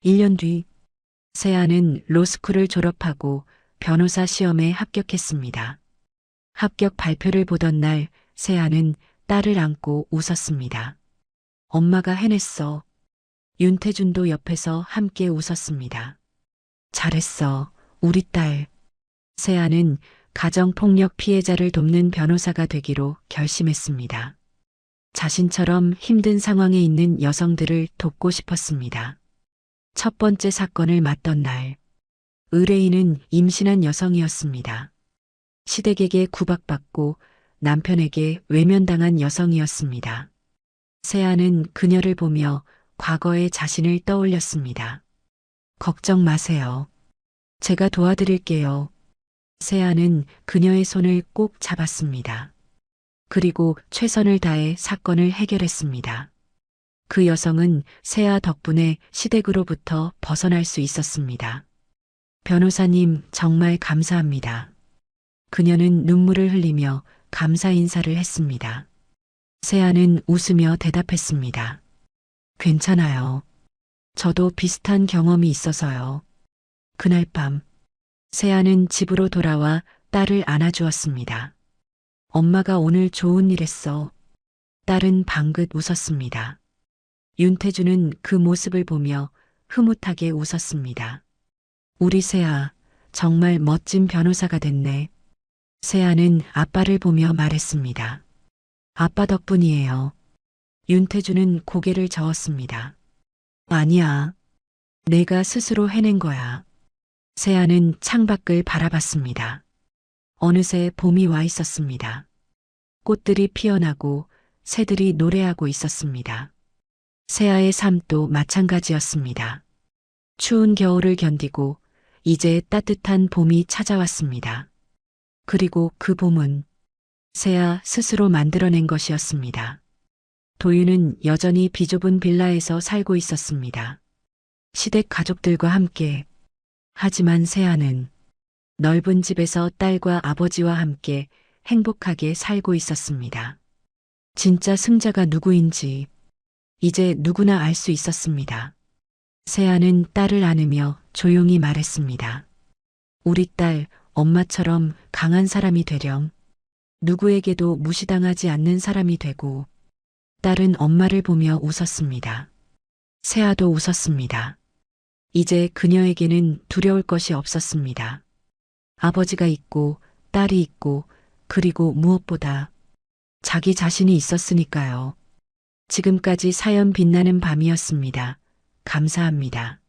1년 뒤, 세아는 로스쿨을 졸업하고 변호사 시험에 합격했습니다. 합격 발표를 보던 날, 세아는 딸을 안고 웃었습니다. 엄마가 해냈어. 윤태준도 옆에서 함께 웃었습니다. 잘했어, 우리 딸. 세아는 가정폭력 피해자를 돕는 변호사가 되기로 결심했습니다. 자신처럼 힘든 상황에 있는 여성들을 돕고 싶었습니다. 첫 번째 사건을 맡던 날, 의뢰인은 임신한 여성이었습니다. 시댁에게 구박받고 남편에게 외면당한 여성이었습니다. 세아는 그녀를 보며 과거의 자신을 떠올렸습니다. 걱정 마세요. 제가 도와드릴게요. 세아는 그녀의 손을 꼭 잡았습니다. 그리고 최선을 다해 사건을 해결했습니다. 그 여성은 세아 덕분에 시댁으로부터 벗어날 수 있었습니다. 변호사님, 정말 감사합니다. 그녀는 눈물을 흘리며 감사 인사를 했습니다. 세아는 웃으며 대답했습니다. 괜찮아요. 저도 비슷한 경험이 있어서요. 그날 밤, 세아는 집으로 돌아와 딸을 안아주었습니다. 엄마가 오늘 좋은 일 했어. 딸은 방긋 웃었습니다. 윤태주는 그 모습을 보며 흐뭇하게 웃었습니다. 우리 세아, 정말 멋진 변호사가 됐네. 세아는 아빠를 보며 말했습니다. 아빠 덕분이에요. 윤태주는 고개를 저었습니다. 아니야. 내가 스스로 해낸 거야. 세아는 창밖을 바라봤습니다. 어느새 봄이 와 있었습니다. 꽃들이 피어나고 새들이 노래하고 있었습니다. 세아의 삶도 마찬가지였습니다. 추운 겨울을 견디고 이제 따뜻한 봄이 찾아왔습니다. 그리고 그 봄은 세아 스스로 만들어낸 것이었습니다. 도윤은 여전히 비좁은 빌라에서 살고 있었습니다. 시댁 가족들과 함께. 하지만 세아는 넓은 집에서 딸과 아버지와 함께 행복하게 살고 있었습니다. 진짜 승자가 누구인지 이제 누구나 알 수 있었습니다. 세아는 딸을 안으며 조용히 말했습니다. 우리 딸, 엄마처럼 강한 사람이 되렴. 누구에게도 무시당하지 않는 사람이 되고 딸은 엄마를 보며 웃었습니다. 세아도 웃었습니다. 이제 그녀에게는 두려울 것이 없었습니다. 아버지가 있고 딸이 있고 그리고 무엇보다 자기 자신이 있었으니까요. 지금까지 사연 빛나는 밤이었습니다. 감사합니다.